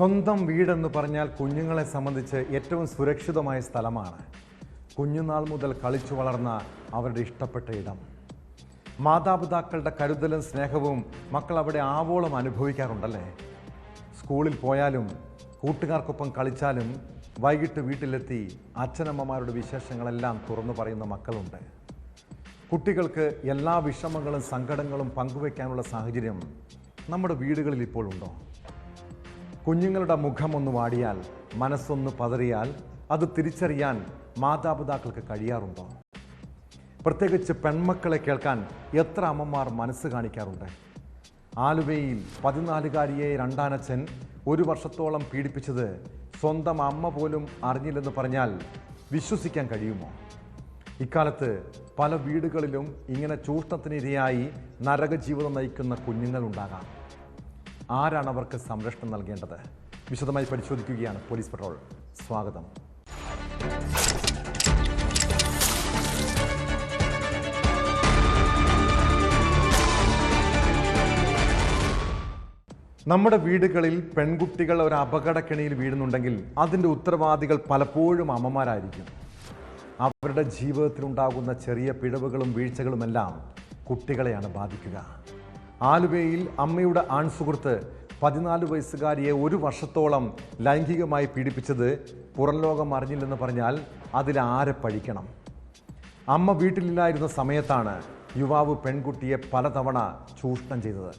സ്വന്തം വീടെന്ന് പറഞ്ഞാൽ കുഞ്ഞുങ്ങളെ സംബന്ധിച്ച് ഏറ്റവും സുരക്ഷിതമായ സ്ഥലമാണ്. കുഞ്ഞുനാൾ മുതൽ കളിച്ചു വളർന്ന അവരുടെ ഇഷ്ടപ്പെട്ട ഇടം. മാതാപിതാക്കളുടെ കരുതലും സ്നേഹവും മക്കൾ അവിടെ ആവോളം അനുഭവിക്കാറുണ്ടല്ലേ? സ്കൂളിൽ പോയാലും കൂട്ടുകാർക്കൊപ്പം കളിച്ചാലും വൈകിട്ട് വീട്ടിലെത്തി അച്ഛനമ്മമാരുടെ വിശേഷങ്ങളെല്ലാം തുറന്നു പറയുന്ന മക്കളുണ്ട്. കുട്ടികൾക്ക് എല്ലാ വിഷമങ്ങളും സങ്കടങ്ങളും പങ്കുവയ്ക്കാനുള്ള സാഹചര്യം നമ്മുടെ വീടുകളിൽ ഇപ്പോൾ ഉണ്ടോ? കുഞ്ഞുങ്ങളുടെ മുഖമൊന്ന് വാടിയാൽ, മനസ്സൊന്ന് പതറിയാൽ അത് തിരിച്ചറിയാൻ മാതാപിതാക്കൾക്ക് കഴിയാറുണ്ടോ? പ്രത്യേകിച്ച് പെൺമക്കളെ കേൾക്കാൻ എത്ര അമ്മമാർ മനസ്സ് കാണിക്കാറുണ്ട്? ആലുവയിൽ 14-കാരിയെ രണ്ടാനച്ഛൻ 1 വർഷത്തോളം പീഡിപ്പിച്ചത് സ്വന്തം അമ്മ പോലും അറിഞ്ഞില്ലെന്ന് പറഞ്ഞാൽ വിശ്വസിക്കാൻ കഴിയുമോ? ഇക്കാലത്ത് പല വീടുകളിലും ഇങ്ങനെ ചൂഷണത്തിനിരയായി നരകജീവിതം നയിക്കുന്ന കുഞ്ഞുങ്ങളുണ്ടാകാം. ആരാണ് അവർക്ക് സംരക്ഷണം നൽകേണ്ടത്? വിശദമായി പരിശോധിക്കുകയാണ് പോലീസ് പട്രോൾ. സ്വാഗതം. നമ്മുടെ വീടുകളിൽ പെൺകുട്ടികൾ ഒരു അപകടക്കെണിയിൽ വീഴുന്നുണ്ടെങ്കിൽ അതിൻ്റെ ഉത്തരവാദികൾ പലപ്പോഴും അമ്മമാരായിരിക്കും. അവരുടെ ജീവിതത്തിലുണ്ടാകുന്ന ചെറിയ പിഴവുകളും വീഴ്ചകളുമെല്ലാം കുട്ടികളെയാണ് ബാധിക്കുക. ആലുവയിൽ അമ്മയുടെ ആൺസുഹൃത്ത് 14 വയസ്സുകാരിയെ 1 വർഷത്തോളം ലൈംഗികമായി പീഡിപ്പിച്ചത് പുറം ലോകം അറിഞ്ഞില്ലെന്ന് പറഞ്ഞാൽ അതിലാരെ പഴിക്കണം? അമ്മ വീട്ടിലില്ലായിരുന്ന സമയത്താണ് യുവാവ് പെൺകുട്ടിയെ പലതവണ ചൂഷണം ചെയ്തത്.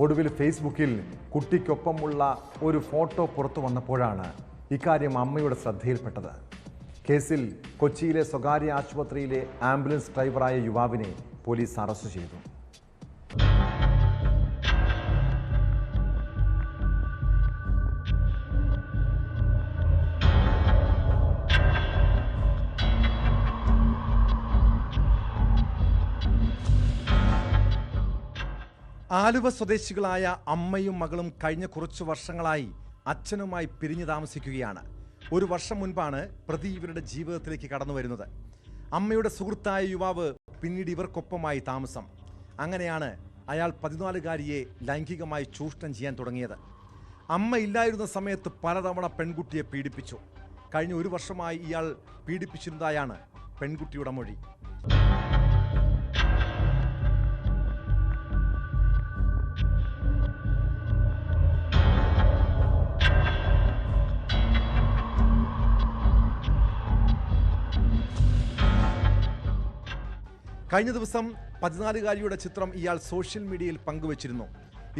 ഒടുവിൽ ഫേസ്ബുക്കിൽ കുട്ടിക്കൊപ്പമുള്ള ഒരു ഫോട്ടോ പുറത്തു വന്നപ്പോഴാണ് ഇക്കാര്യം അമ്മയുടെ ശ്രദ്ധയിൽപ്പെട്ടത്. കേസിൽ കൊച്ചിയിലെ സ്വകാര്യ ആശുപത്രിയിലെ ആംബുലൻസ് ഡ്രൈവറായ യുവാവിനെ പോലീസ് അറസ്റ്റ് ചെയ്തു. ആലുവ സ്വദേശികളായ അമ്മയും മകളും കഴിഞ്ഞ കുറച്ചു വർഷങ്ങളായി അച്ഛനുമായി പിരിഞ്ഞു താമസിക്കുകയാണ്. 1 വർഷം മുൻപാണ് പ്രതി ഇവരുടെ ജീവിതത്തിലേക്ക് കടന്നു വരുന്നത്. അമ്മയുടെ സുഹൃത്തായ യുവാവ് പിന്നീട് ഇവർക്കൊപ്പമായി താമസം. അങ്ങനെയാണ് അയാൾ 14-കാരിയെ ലൈംഗികമായി ചൂഷണം ചെയ്യാൻ തുടങ്ങിയത്. അമ്മ ഇല്ലായിരുന്ന സമയത്ത് പലതവണ പെൺകുട്ടിയെ പീഡിപ്പിച്ചു. കഴിഞ്ഞ 1 വർഷമായി ഇയാൾ പീഡിപ്പിച്ചിരുന്നതായാണ് പെൺകുട്ടിയുടെ മൊഴി. കഴിഞ്ഞ ദിവസം 14-കാരിയുടെ ചിത്രം ഇയാൾ സോഷ്യൽ മീഡിയയിൽ പങ്കുവച്ചിരുന്നു.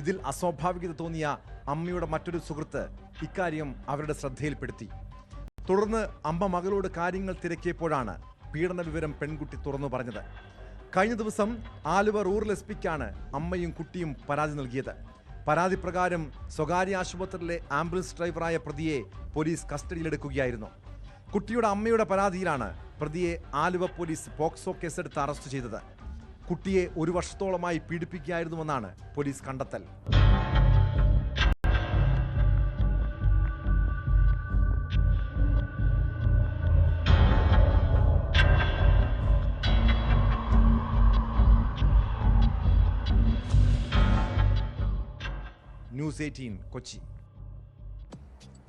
ഇതിൽ അസ്വാഭാവികത തോന്നിയ അമ്മയുടെ മറ്റൊരു സുഹൃത്ത് ഇക്കാര്യം അവരുടെ ശ്രദ്ധയിൽപ്പെടുത്തി. തുടർന്ന് അമ്മ മകളോട് കാര്യങ്ങൾ തിരക്കിയപ്പോഴാണ് പീഡന വിവരം പെൺകുട്ടി തുറന്നു പറഞ്ഞത്. കഴിഞ്ഞ ദിവസം ആലുവ റൂറൽ എസ്.പിക്കാണ് അമ്മയും കുട്ടിയും പരാതി നൽകിയത്. പരാതി പ്രകാരം സ്വകാര്യ ആശുപത്രിയിലെ ആംബുലൻസ് ഡ്രൈവറായ പ്രതിയെ പോലീസ് കസ്റ്റഡിയിലെടുക്കുകയായിരുന്നു. കുട്ടിയുടെ അമ്മയുടെ പരാതിയിലാണ് പ്രതിയെ ആലുവ പോലീസ് പോക്സോ കേസെടുത്ത് അറസ്റ്റ് ചെയ്തത്. കുട്ടിയെ 1 വർഷത്തോളമായി പീഡിപ്പിക്കുകയായിരുന്നുവെന്നാണ് പോലീസ് കണ്ടെത്തൽ. ന്യൂസ് 18 കൊച്ചി.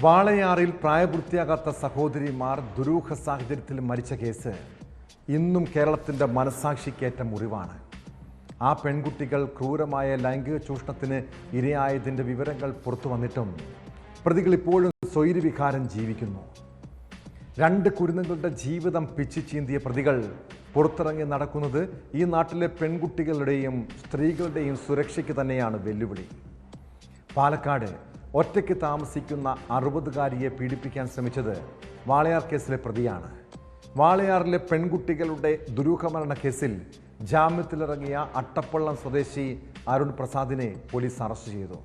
വാളയാറിൽ പ്രായപൂർത്തിയാകാത്ത സഹോദരിമാർ ദുരൂഹ സാഹചര്യത്തിൽ മരിച്ച കേസ് ഇന്നും കേരളത്തിൻ്റെ മനസ്സാക്ഷിക്കേറ്റ മുറിവാണ്. ആ പെൺകുട്ടികൾ ക്രൂരമായ ലൈംഗിക ചൂഷണത്തിന് ഇരയായതിൻ്റെ വിവരങ്ങൾ പുറത്തു വന്നിട്ടും പ്രതികൾ ഇപ്പോഴും സ്വൈരവികാരം ജീവിക്കുന്നു. 2 കുരുന്നുകളുടെ ജീവിതം പിച്ചു ചീന്തിയ പ്രതികൾ പുറത്തിറങ്ങി നടക്കുന്നത് ഈ നാട്ടിലെ പെൺകുട്ടികളുടെയും സ്ത്രീകളുടെയും സുരക്ഷയ്ക്ക് തന്നെയാണ് വെല്ലുവിളി. പാലക്കാട് ഒറ്റയ്ക്ക് താമസിക്കുന്ന 60-കാരിയെ പീഡിപ്പിക്കാൻ ശ്രമിച്ചത് വാളയാർ കേസിലെ പ്രതിയാണ്. വാളയാറിലെ പെൺകുട്ടികളുടെ ദുരൂഹമരണ കേസിൽ ജാമ്യത്തിലിറങ്ങിയ അട്ടപ്പള്ളം സ്വദേശി അരുൺ പ്രസാദിനെ പോലീസ് അറസ്റ്റ് ചെയ്തു.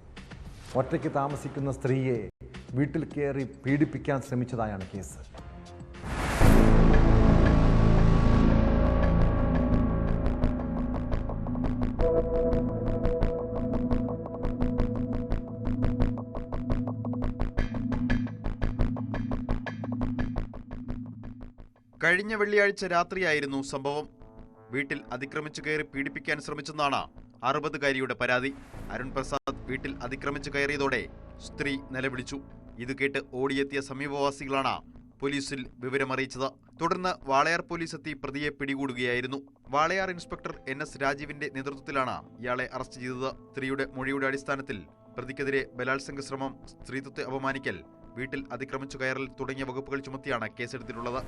ഒറ്റയ്ക്ക് താമസിക്കുന്ന സ്ത്രീയെ വീട്ടിൽ കയറി പീഡിപ്പിക്കാൻ ശ്രമിച്ചതായാണ് കേസ്. കഴിഞ്ഞ വെള്ളിയാഴ്ച രാത്രിയായിരുന്നു സംഭവം. വീട്ടിൽ അതിക്രമിച്ചു കയറി പീഡിപ്പിക്കാൻ ശ്രമിച്ചെന്നാണ് 60-കാരിയുടെ പരാതി. അരുൺ പ്രസാദ് വീട്ടിൽ അതിക്രമിച്ചു കയറിയതോടെ സ്ത്രീ നിലവിളിച്ചു. ഇത് കേട്ട് ഓടിയെത്തിയ സമീപവാസികളാണ് പോലീസിൽ വിവരമറിയിച്ചത്. തുടർന്ന് വാളയാർ പോലീസ് എത്തി പ്രതിയെ പിടികൂടുകയായിരുന്നു. വാളയാർ ഇൻസ്പെക്ടർ NS രാജീവിന്റെ നേതൃത്വത്തിലാണ് ഇയാളെ അറസ്റ്റ് ചെയ്തത്. സ്ത്രീയുടെ മൊഴിയുടെ അടിസ്ഥാനത്തിൽ പ്രതിക്കെതിരെ ബലാത്സംഗ ശ്രമം, സ്ത്രീത്വത്തെ അപമാനിക്കൽ, വീട്ടിൽ അതിക്രമിച്ചു കയറൽ തുടങ്ങിയ വകുപ്പുകൾ ചുമത്തിയാണ് കേസെടുത്തിട്ടുള്ളത്.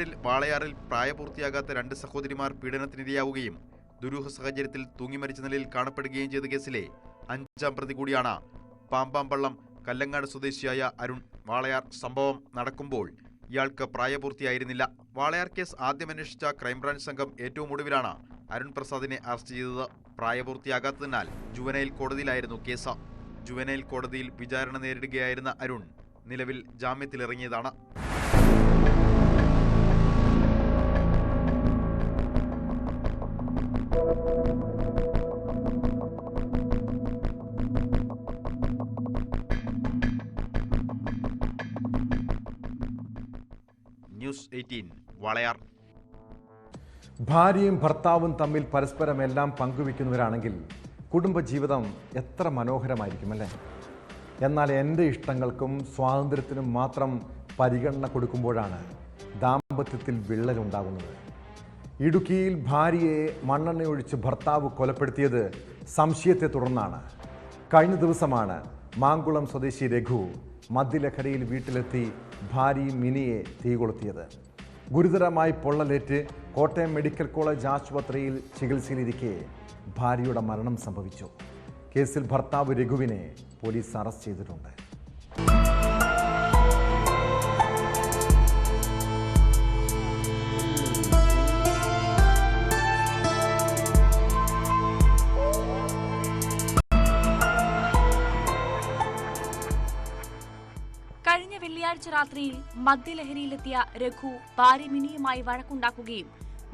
ൽ വാളയാറിൽ പ്രായപൂർത്തിയാകാത്ത 2 സഹോദരിമാർ പീഡനത്തിനിരയാവുകയും ദുരൂഹ സാഹചര്യത്തിൽ തൂങ്ങിമരിച്ച നിലയിൽ കാണപ്പെടുകയും ചെയ്ത കേസിലെ 5ാം പ്രതി കൂടിയാണ് പാമ്പാമ്പള്ളം കല്ലങ്ങാട് സ്വദേശിയായ അരുൺ. വാളയാർ സംഭവം നടക്കുമ്പോൾ ഇയാൾക്ക് പ്രായപൂർത്തിയായിരുന്നില്ല. വാളയാർ കേസ് ആദ്യം അന്വേഷിച്ച ക്രൈംബ്രാഞ്ച് സംഘം ഏറ്റവും ഒടുവിലാണ് അരുൺ പ്രസാദിനെ അറസ്റ്റ് ചെയ്തത്. പ്രായപൂർത്തിയാകാത്തതിനാൽ ജുവനൈൽ കോടതിയിലായിരുന്നു കേസ്. ജുവനൈൽ കോടതിയിൽ വിചാരണ നേരിടുകയായിരുന്ന അരുൺ നിലവിൽ ജാമ്യത്തിലിറങ്ങിയതാണ്. ന്യൂസ് 18 വാളയാർ. ഭാര്യയും ഭർത്താവും തമ്മിൽ പരസ്പരം എല്ലാം പങ്കുവെക്കുന്നവരാണെങ്കിൽ കുടുംബജീവിതം എത്ര മനോഹരമായിരിക്കും അല്ലേ? എന്നാൽ എൻ്റെ ഇഷ്ടങ്ങൾക്കും സ്വാതന്ത്ര്യത്തിനും മാത്രം പരിഗണന കൊടുക്കുമ്പോഴാണ് ദാമ്പത്യത്തിൽ വിള്ളലുണ്ടാകുന്നത്. ഇടുക്കിയിൽ ഭാര്യയെ മണ്ണെണ്ണയൊഴിച്ച് ഭർത്താവ് കൊലപ്പെടുത്തിയത് സംശയത്തെ തുടർന്നാണ്. കഴിഞ്ഞ ദിവസമാണ് മാങ്കുളം സ്വദേശി രഘു മദ്യലഹരിയിൽ വീട്ടിലെത്തി ഭാര്യ മിനിയെ തീകൊളുത്തിയത്. ഗുരുതരമായി പൊള്ളലേറ്റ് കോട്ടയം മെഡിക്കൽ കോളേജ് ആശുപത്രിയിൽ ചികിത്സയിലിരിക്കെ ഭാര്യയുടെ മരണം സംഭവിച്ചു. കേസിൽ ഭർത്താവ് രഘുവിനെ പോലീസ് അറസ്റ്റ് ചെയ്തിട്ടുണ്ട്. കഴിഞ്ഞ വെള്ളിയാഴ്ച രാത്രിയിൽ മദ്യലഹരിയിലെത്തിയ രഘു ഭാര്യ മിനിയുമായി വഴക്കുണ്ടാക്കുകയും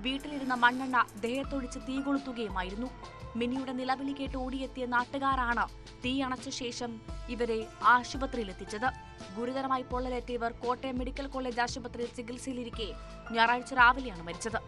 വീട്ടിലിരുന്ന മണ്ണെണ്ണ ദേഹത്തൊഴിച്ച് തീ കൊളുത്തുകയുമായിരുന്നു. മിനിയുടെ നിലവിളി കേട്ട് ഓടിയെത്തിയ നാട്ടുകാരാണ് തീ അണച്ച ശേഷം ഇവരെ ആശുപത്രിയിലെത്തിച്ചത്. ഗുരുതരമായി പൊള്ളലേറ്റ ഇവർ കോട്ടയം മെഡിക്കൽ കോളേജ് ആശുപത്രിയിൽ ചികിത്സയിലിരിക്കെ ഞായറാഴ്ച രാവിലെയാണ് മരിച്ചത്.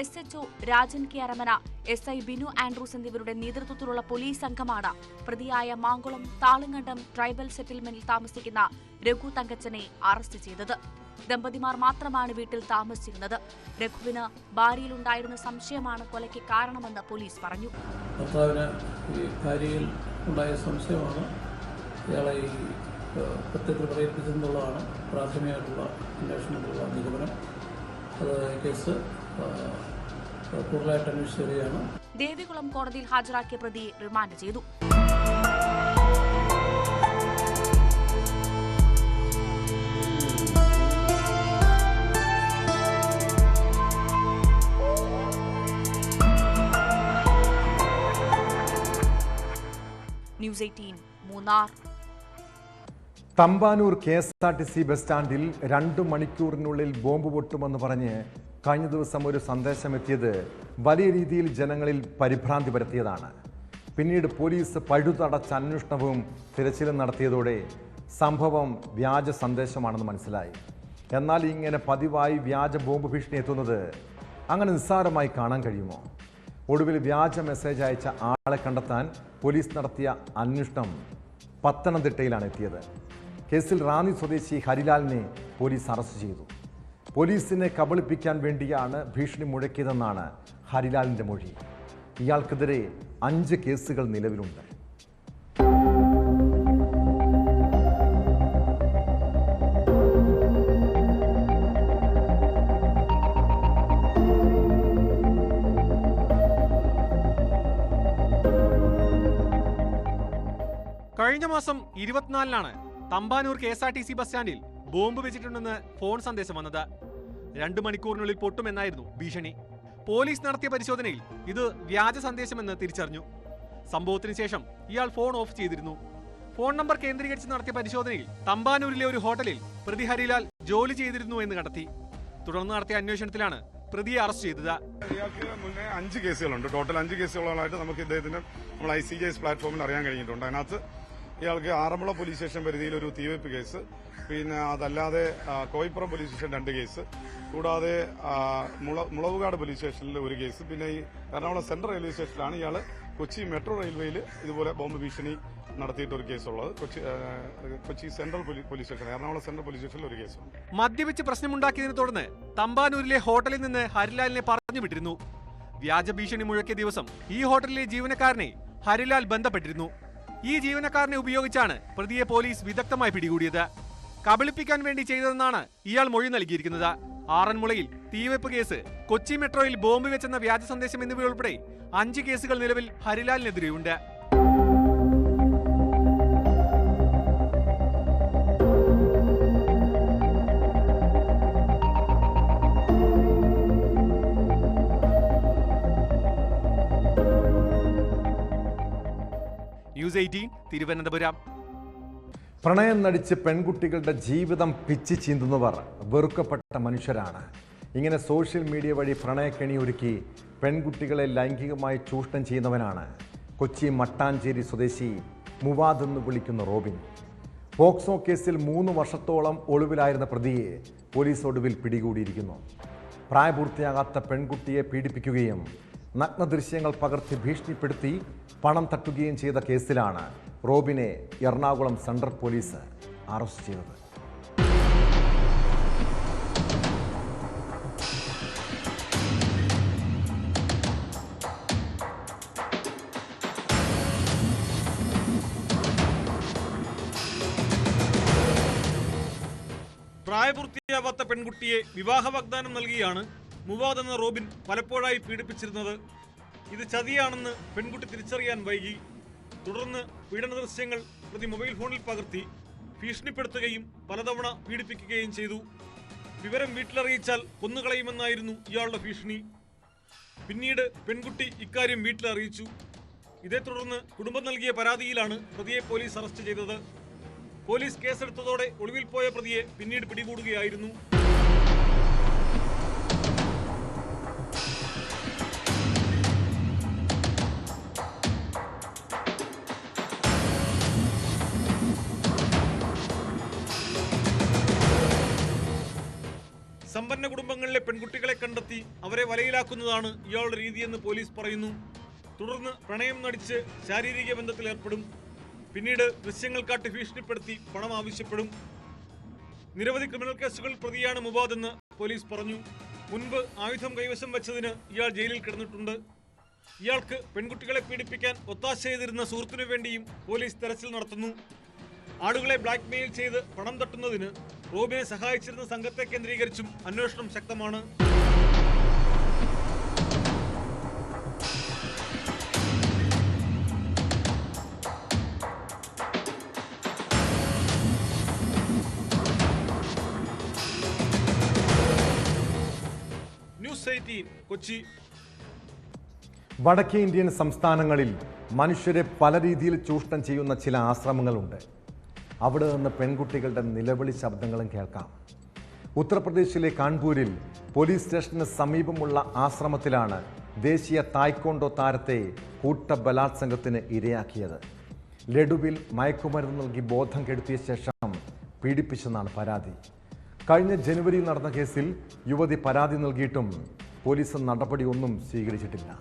SHO Rajan K Aramana, SI Binu Andrews എന്നിവരുടെ നേതൃത്വത്തിലുള്ള പോലീസ് സംഘമാണ് പ്രതിയായ മാങ്കുളം താളുങ്കണ്ടം ട്രൈബൽ സെറ്റിൽമെന്റിൽ താമസിക്കുന്ന രഘു തങ്കച്ചനെ അറസ്റ്റ് ചെയ്തത്. ദമ്പതിമാർ മാത്രമാണ് വീട്ടിൽ താമസിച്ചിരുന്നത്. രഘുവിന് ഭാര്യയിലുണ്ടായിരുന്ന സംശയമാണ് കൊലയ്ക്ക് കാരണമെന്ന് പോലീസ് പറഞ്ഞു. ഭർത്താവിന് ഈ ഭാര്യയിൽ ഉണ്ടായ സംശയമാണ് ഇയാളെ ഈ കൃത്യത്തിൽ പ്രേരിപ്പിച്ചെന്നുള്ളതാണ് പ്രാഥമികമായിട്ടുള്ള അന്വേഷണത്തിലുള്ള നിഗമനം. അത് കേസ് കൂടുതലായിട്ട് അന്വേഷിച്ചു വരികയാണ്. ദേവികുളം കോടതിയിൽ ഹാജരാക്കിയ പ്രതിയെ റിമാൻഡ് ചെയ്തു. News 18 Munnar. Thampanoor KSRTC bus സ്റ്റാൻഡിൽ 2 മണിക്കൂറിനുള്ളിൽ ബോംബ് പൊട്ടുമെന്ന് പറഞ്ഞ് കഴിഞ്ഞ ദിവസം ഒരു സന്ദേശമെത്തിയത് വലിയ രീതിയിൽ ജനങ്ങളിൽ പരിഭ്രാന്തി പരത്തിയതാണ്. പിന്നീട് പോലീസ് പഴുതടച്ച അന്വേഷണവും തിരച്ചിലും നടത്തിയതോടെ സംഭവം വ്യാജ സന്ദേശമാണെന്ന് മനസ്സിലായി. എന്നാൽ ഇങ്ങനെ പതിവായി വ്യാജ ബോംബ് ഭീഷണി എത്തുന്നത് അങ്ങനെ നിസ്സാരമായി കാണാൻ കഴിയുമോ? ഒടുവിൽ വ്യാജ മെസ്സേജ് അയച്ച ആളെ കണ്ടെത്താൻ പോലീസ് നടത്തിയ അന്വേഷണം പത്തനംതിട്ടയിലാണ് എത്തിയത്. കേസിൽ റാന്നി സ്വദേശി ഹരിലാലിനെ പോലീസ് അറസ്റ്റ് ചെയ്തു. പോലീസിനെ കബളിപ്പിക്കാൻ വേണ്ടിയാണ് ഭീഷണി മുഴക്കിയതെന്നാണ് ഹരിലാലിൻ്റെ മൊഴി. ഇയാൾക്കെതിരെ 5 കേസുകൾ നിലവിലുണ്ട്. കഴിഞ്ഞ മാസം 24-നാണ് തമ്പാനൂർ KSRTC ബസ് സ്റ്റാൻഡിൽ ബോംബ് വെച്ചിട്ടുണ്ടെന്ന് ഫോൺ സന്ദേശം വന്നത്. 2 മണിക്കൂറിനുള്ളിൽ പൊട്ടുമെന്നായിരുന്നു ഭീഷണി. പോലീസ് നടത്തിയ പരിശോധനയിൽ ഇത് വ്യാജ സന്ദേശമെന്ന് തിരിച്ചറിഞ്ഞു. സംഭവത്തിന് ശേഷം ഇയാൾ ഫോൺ ഓഫ് ചെയ്തിരുന്നു. ഫോൺ നമ്പർ കേന്ദ്രീകരിച്ച് നടത്തിയ പരിശോധനയിൽ തമ്പാനൂരിലെ ഒരു ഹോട്ടലിൽ പ്രതി ഹരിലാൽ ജോലി ചെയ്തിരുന്നു എന്ന് കണ്ടെത്തി. തുടർന്ന് നടത്തിയ അന്വേഷണത്തിലാണ് പ്രതിയെ അറസ്റ്റ് ചെയ്തത്. ഇയാൾക്ക് മുന്നേ 5 കേസുകളുണ്ട്. ടോട്ടൽ 5 കേസുകളായിട്ട് നമുക്ക് ഇദ്ദേഹത്തിന് നമ്മൾ ICJS പ്ലാറ്റ്ഫോമിൽ അറിയാൻ കഴിഞ്ഞിട്ടുണ്ട്. അതിനകത്ത് ഇയാൾക്ക് ആറന്മുള പോലീസ് സ്റ്റേഷൻ പരിധിയിൽ ഒരു തീവെപ്പ് കേസ്, പിന്നെ അതല്ലാതെ കോയിപ്പുറം പോലീസ് സ്റ്റേഷൻ 2 കേസ്, കൂടാതെ മുളവുകാട് പോലീസ് സ്റ്റേഷനിൽ 1 കേസ്, പിന്നെ ഈ എറണാകുളം സെൻട്രൽ റെയിൽവേ സ്റ്റേഷനിലാണ് ഇയാൾ കൊച്ചി മെട്രോ റെയിൽവേയിൽ ഇതുപോലെ ബോംബ് ഭീഷണി നടത്തിയിട്ട് ഒരു കേസുള്ളത്. Kochi central police station, Ernakulam central police സ്റ്റേഷനിൽ 1 കേസുണ്ട്. മദ്യപിച്ച് പ്രശ്നമുണ്ടാക്കിയതിനെ തുടർന്ന് തമ്പാനൂരിലെ ഹോട്ടലിൽ നിന്ന് ഹരിലാലിനെ പറഞ്ഞു വിട്ടിരുന്നു. വ്യാജ ഭീഷണി മുഴക്കിയ ദിവസം ഈ ഹോട്ടലിലെ ജീവനക്കാരനെ ഹരിലാൽ ബന്ധപ്പെട്ടിരുന്നു. ഈ ജീവനക്കാരനെ ഉപയോഗിച്ചാണ് പ്രതിയെ പോലീസ് വിദഗ്ധമായി പിടികൂടിയത്. കബളിപ്പിക്കാൻ വേണ്ടി ചെയ്തതെന്നാണ് ഇയാൾ മൊഴി നൽകിയിരിക്കുന്നത്. ആറന്മുളയിൽ തീവെപ്പ് കേസ്, കൊച്ചി മെട്രോയിൽ ബോംബ് വെച്ചെന്ന വ്യാജ സന്ദേശം എന്നിവയുൾപ്പെടെ 5 കേസുകൾ നിലവിൽ ഹരിലാലിനെതിരെയുണ്ട്. ന്യൂസ് 18 തിരുവനന്തപുരം. പ്രണയം നടിച്ച് പെൺകുട്ടികളുടെ ജീവിതം പിച്ചി ചീന്തുന്നവർ വെറുക്കപ്പെട്ട മനുഷ്യരാണ്. ഇങ്ങനെ സോഷ്യൽ മീഡിയ വഴി പ്രണയക്കെണി ഒരുക്കി പെൺകുട്ടികളെ ലൈംഗികമായി ചൂഷണം ചെയ്യുന്നവനാണ് കൊച്ചി മട്ടാഞ്ചേരി സ്വദേശി മുവാദ് എന്ന് വിളിക്കുന്ന റോബിൻ. പോക്സോ കേസിൽ 3 വർഷത്തോളം ഒളിവിലായിരുന്ന പ്രതിയെ പോലീസ് ഒടുവിൽ പിടികൂടിയിരിക്കുന്നു. പ്രായപൂർത്തിയാകാത്ത പെൺകുട്ടിയെ പീഡിപ്പിക്കുകയും നഗ്നദൃശ്യങ്ങൾ പകർത്തി ഭീഷണിപ്പെടുത്തി പണം തട്ടുകയും ചെയ്ത കേസിലാണ് റോബിനെ എറണാകുളം സെൻട്രൽ പോലീസ് അറസ്റ്റ് ചെയ്തത്. പ്രായപൂർത്തിയാവാത്ത പെൺകുട്ടിയെ വിവാഹ വാഗ്ദാനം നൽകിയാണ് മുവാദ് എന്ന റോബിൻ പലപ്പോഴായി പീഡിപ്പിച്ചിരുന്നത്. ഇത് ചതിയാണെന്ന് പെൺകുട്ടി തിരിച്ചറിയാൻ വൈകി. തുടർന്ന് പീഡന ദൃശ്യങ്ങൾ പ്രതി മൊബൈൽ ഫോണിൽ പകർത്തി ഭീഷണിപ്പെടുത്തുകയും പലതവണ പീഡിപ്പിക്കുകയും ചെയ്തു. വിവരം വീട്ടിലറിയിച്ചാൽ കൊന്നുകളയുമെന്നായിരുന്നു ഇയാളുടെ ഭീഷണി. പിന്നീട് പെൺകുട്ടി ഇക്കാര്യം വീട്ടിലറിയിച്ചു. ഇതേ തുടർന്ന് കുടുംബം നൽകിയ പരാതിയിലാണ് പ്രതിയെ പോലീസ് അറസ്റ്റ് ചെയ്തത്. പോലീസ് കേസെടുത്തതോടെ ഒളിവിൽ പോയ പ്രതിയെ പിന്നീട് പിടികൂടുകയായിരുന്നു. സമ്പന്ന കുടുംബങ്ങളിലെ പെൺകുട്ടികളെ കണ്ടെത്തി അവരെ വലയിലാക്കുന്നതാണ് ഇയാളുടെ രീതിയെന്ന് പോലീസ് പറയുന്നു. തുടർന്ന് പ്രണയം നടിച്ച് ശാരീരിക ബന്ധത്തിൽ ഏർപ്പെടും. പിന്നീട് ദൃശ്യങ്ങൾ കാട്ടി ഭീഷണിപ്പെടുത്തി പണം ആവശ്യപ്പെടും. നിരവധി ക്രിമിനൽ കേസുകളിൽ പ്രതിയാണ് മുവാദ് എന്ന് പോലീസ് പറഞ്ഞു. മുൻപ് ആയുധം കൈവശം വെച്ചതിന് ഇയാൾ ജയിലിൽ കിടന്നിട്ടുണ്ട്. ഇയാൾക്ക് പെൺകുട്ടികളെ പീഡിപ്പിക്കാൻ ഒത്താശ ചെയ്തിരുന്ന സുഹൃത്തിനു വേണ്ടിയും പോലീസ് തെരച്ചിൽ നടത്തുന്നു. ആളുകളെ ബ്ലാക്ക്മെയിൽ ചെയ്ത് പണം തട്ടുന്നതിന് റോബിനെ സഹായിച്ചിരുന്ന സംഘത്തെ കേന്ദ്രീകരിച്ചും അന്വേഷണം ശക്തമാണ്. ന്യൂസ് 18 കൊച്ചി. വടക്കേ ഇന്ത്യൻ സംസ്ഥാനങ്ങളിൽ മനുഷ്യരെ പല രീതിയിൽ ചൂഷണം ചെയ്യുന്ന ചില ആശ്രമങ്ങളുണ്ട്. അവിടെ നിന്ന് പെൺകുട്ടികളുടെ നിലവിളി ശബ്ദങ്ങളും കേൾക്കാം. ഉത്തർപ്രദേശിലെ കാൺപൂരിൽ പോലീസ് സ്റ്റേഷന് സമീപമുള്ള ആശ്രമത്തിലാണ് ദേശീയ തായ്ക്കൊണ്ടോ താരത്തെ കൂട്ട ബലാത്സംഗത്തിന് ഇരയാക്കിയത്. ലഡുവിൽ മയക്കുമരുന്ന് നൽകി ബോധം കെടുത്തിയ ശേഷം പീഡിപ്പിച്ചെന്നാണ് പരാതി. കഴിഞ്ഞ ജനുവരിയിൽ നടന്ന കേസിൽ യുവതി പരാതി നൽകിയിട്ടും പോലീസ് നടപടിയൊന്നും സ്വീകരിച്ചിട്ടില്ല.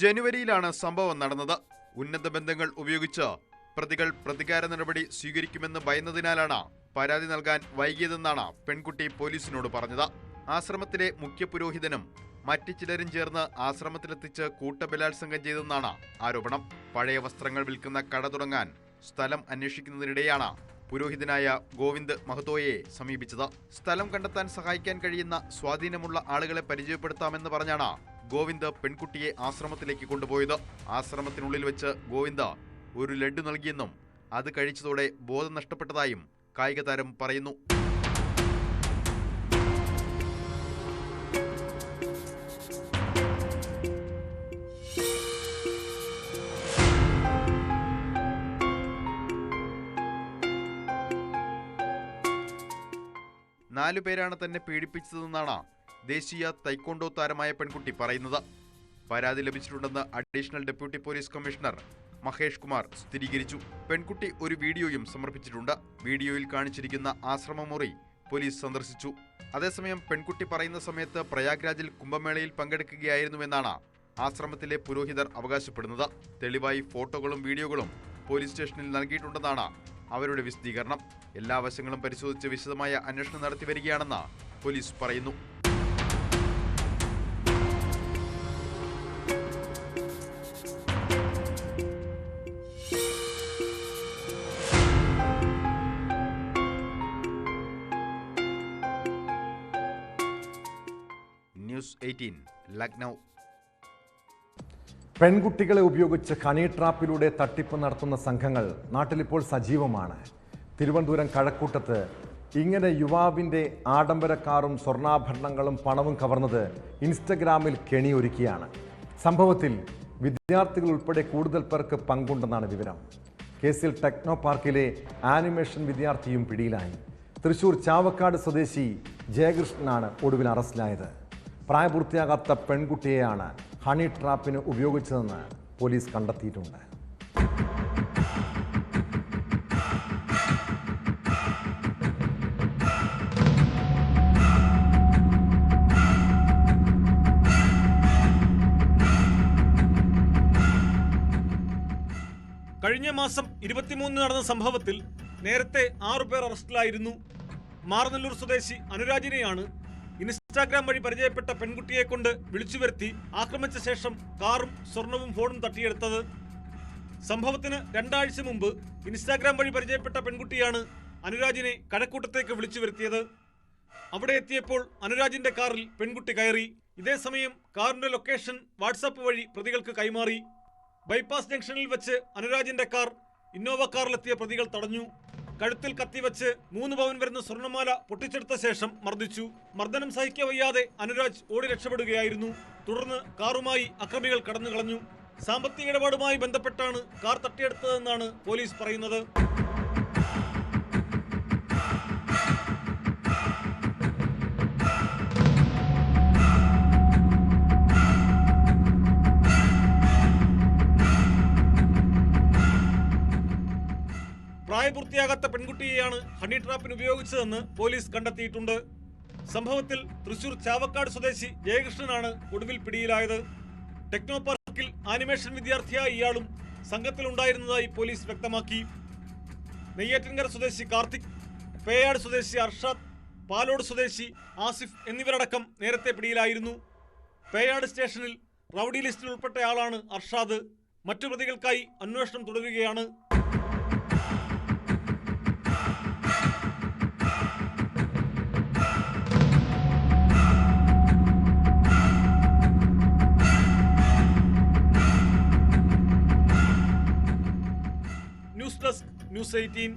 ജനുവരിയിലാണ് സംഭവം നടന്നത്. ഉന്നത ബന്ധങ്ങൾ ഉപയോഗിച്ച് പ്രതികൾ പ്രതികാര നടപടി സ്വീകരിക്കുമെന്ന് ഭയന്നതിനാലാണ് പരാതി നൽകാൻ വൈകിയതെന്നാണ് പെൺകുട്ടി പോലീസിനോട് പറഞ്ഞത്. ആശ്രമത്തിലെ മുഖ്യ പുരോഹിതനും മറ്റു ചിലരും ചേർന്ന് ആശ്രമത്തിലെത്തിച്ച് കൂട്ടബലാത്സംഗം ചെയ്തെന്നാണ് ആരോപണം. പഴയ വസ്ത്രങ്ങൾ വിൽക്കുന്ന കട തുടങ്ങാൻ സ്ഥലം അന്വേഷിക്കുന്നതിനിടെയാണ് പുരോഹിതനായ ഗോവിന്ദ് മഹത്തോയെ സമീപിച്ചത്. സ്ഥലം കണ്ടെത്താൻ സഹായിക്കാൻ കഴിയുന്ന സ്വാധീനമുള്ള ആളുകളെ പരിചയപ്പെടുത്താമെന്ന് പറഞ്ഞാണ് ഗോവിന്ദ് പെൺകുട്ടിയെ ആശ്രമത്തിലേക്ക് കൊണ്ടുപോയത്. ആശ്രമത്തിനുള്ളിൽ വെച്ച് ഗോവിന്ദ് ഒരു ലഡ്ഡു നൽകിയെന്നും അത് കഴിച്ചതോടെ ബോധം നഷ്ടപ്പെട്ടതായും കായിക താരം പറയുന്നു. നാലുപേരാണ് തന്നെ പീഡിപ്പിച്ചതെന്നാണ് ദേശീയ തൈക്കോണ്ടോ താരമായ പെൺകുട്ടി പറയുന്നത്. പരാതി ലഭിച്ചിട്ടുണ്ടെന്ന് additional deputy police commissioner Mahesh Kumar സ്ഥിരീകരിച്ചു. പെൺകുട്ടി ഒരു വീഡിയോയും സമർപ്പിച്ചിട്ടുണ്ട്. വീഡിയോയിൽ കാണിച്ചിരിക്കുന്ന ആശ്രമമുറി പോലീസ് സന്ദർശിച്ചു. അതേസമയം പെൺകുട്ടി പറയുന്ന സമയത്ത് പ്രയാഗ്രാജിൽ കുംഭമേളയിൽ പങ്കെടുക്കുകയായിരുന്നുവെന്നാണ് ആശ്രമത്തിലെ പുരോഹിതർ അവകാശപ്പെടുന്നത്. തെളിവായി ഫോട്ടോകളും വീഡിയോകളും പോലീസ് സ്റ്റേഷനിൽ നൽകിയിട്ടുണ്ടെന്നാണ് അവരുടെ വിശദീകരണം. എല്ലാ വശങ്ങളും പരിശോധിച്ച് വിശദമായ അന്വേഷണം നടത്തിവരികയാണെന്ന് പോലീസ് പറയുന്നു. ന്യൂസ് 18 ലക്നൗ. പെൺകുട്ടികളെ ഉപയോഗിച്ച് ഹണി ട്രാപ്പിലൂടെ തട്ടിപ്പ് നടത്തുന്ന സംഘങ്ങൾ നാട്ടിലിപ്പോൾ സജീവമാണ്. തിരുവനന്തപുരം കഴക്കൂട്ടത്ത് ഇങ്ങനെ യുവാവിൻ്റെ ആഡംബര കാറും സ്വർണ്ണാഭരണങ്ങളും പണവും കവർന്നത് ഇൻസ്റ്റഗ്രാമിൽ കെണിയൊരുക്കിയാണ്. സംഭവത്തിൽ വിദ്യാർത്ഥികൾ ഉൾപ്പെടെ കൂടുതൽ പേർക്ക് പങ്കുണ്ടെന്നാണ് വിവരം. കേസിൽ ടെക്നോ പാർക്കിലെ ആനിമേഷൻ വിദ്യാർത്ഥിയും പിടിയിലായി. തൃശൂർ ചാവക്കാട് സ്വദേശി ജയകൃഷ്ണനാണ് ഒടുവിൽ അറസ്റ്റിലായത്. പ്രായപൂർത്തിയാകാത്ത പെൺകുട്ടിയെയാണ് ഹണി ട്രാപ്പിന് ഉപയോഗിച്ചതെന്ന് പോലീസ് കണ്ടെത്തിയിട്ടുണ്ട്. കഴിഞ്ഞ മാസം 23 നടന്ന സംഭവത്തിൽ നേരത്തെ 6 പേർ അറസ്റ്റിലായിരുന്നു. മാറനല്ലൂർ സ്വദേശി അനുരാജിനെയാണ് ഇൻസ്റ്റാഗ്രാം വഴി പരിചയപ്പെട്ട പെൺകുട്ടിയെ കൊണ്ട് വിളിച്ചു വരുത്തി ആക്രമിച്ച ശേഷം കാറും സ്വർണവും ഫോണും തട്ടിയെടുത്തത്. സംഭവത്തിന് 2 ആഴ്ച മുമ്പ് ഇൻസ്റ്റാഗ്രാം വഴി പരിചയപ്പെട്ട പെൺകുട്ടിയാണ് അനുരാജിനെ കഴക്കൂട്ടത്തേക്ക് വിളിച്ചു വരുത്തിയത്. അവിടെ എത്തിയപ്പോൾ അനുരാജിന്റെ കാറിൽ പെൺകുട്ടി കയറി. ഇതേസമയം കാറിന്റെ ലൊക്കേഷൻ വാട്സാപ്പ് വഴി പ്രതികൾക്ക് കൈമാറി. ബൈപ്പാസ് ജംഗ്ഷനിൽ വെച്ച് അനുരാജിന്റെ കാർ ഇന്നോവ കാറിലെത്തിയ പ്രതികൾ തടഞ്ഞു. കഴുത്തിൽ കത്തിവെച്ച് 3 പവൻ വരുന്ന സ്വർണ്ണമാല പൊട്ടിച്ചെടുത്ത ശേഷം മർദ്ദിച്ചു. മർദ്ദനം സഹിക്കവയ്യാതെ അനുരാജ് ഓടി രക്ഷപ്പെടുകയായിരുന്നു. തുടർന്ന് കാറുമായി അക്രമികൾ കടന്നു കളഞ്ഞു. സാമ്പത്തിക ഇടപാടുമായി ബന്ധപ്പെട്ടാണ് കാർ തട്ടിയെടുത്തതെന്നാണ് പോലീസ് പറയുന്നത്. പ്രായപൂർത്തിയാകാത്ത പെൺകുട്ടിയെയാണ് ഹണി ട്രാപ്പിന് ഉപയോഗിച്ചതെന്ന് പോലീസ് കണ്ടെത്തിയിട്ടുണ്ട്. സംഭവത്തിൽ തൃശൂർ ചാവക്കാട് സ്വദേശി ജയകൃഷ്ണനാണ് ഒടുവിൽ പിടിയിലായത്. ടെക്നോ പാർക്കിൽ ആനിമേഷൻ വിദ്യാർത്ഥിയായ ഇയാളും സംഘത്തിലുണ്ടായിരുന്നതായി പോലീസ് വ്യക്തമാക്കി. നെയ്യാറ്റിൻകര സ്വദേശി കാർത്തിക്, പേയാട് സ്വദേശി അർഷാദ്, പാലോട് സ്വദേശി ആസിഫ് എന്നിവരടക്കം നേരത്തെ പിടിയിലായിരുന്നു. പേയാട് സ്റ്റേഷനിൽ റൌഡി ലിസ്റ്റിൽ ഉൾപ്പെട്ടയാളാണ് അർഷാദ്. മറ്റു പ്രതികൾക്കായി അന്വേഷണം തുടരുകയാണ്. ന്യൂസ് 18.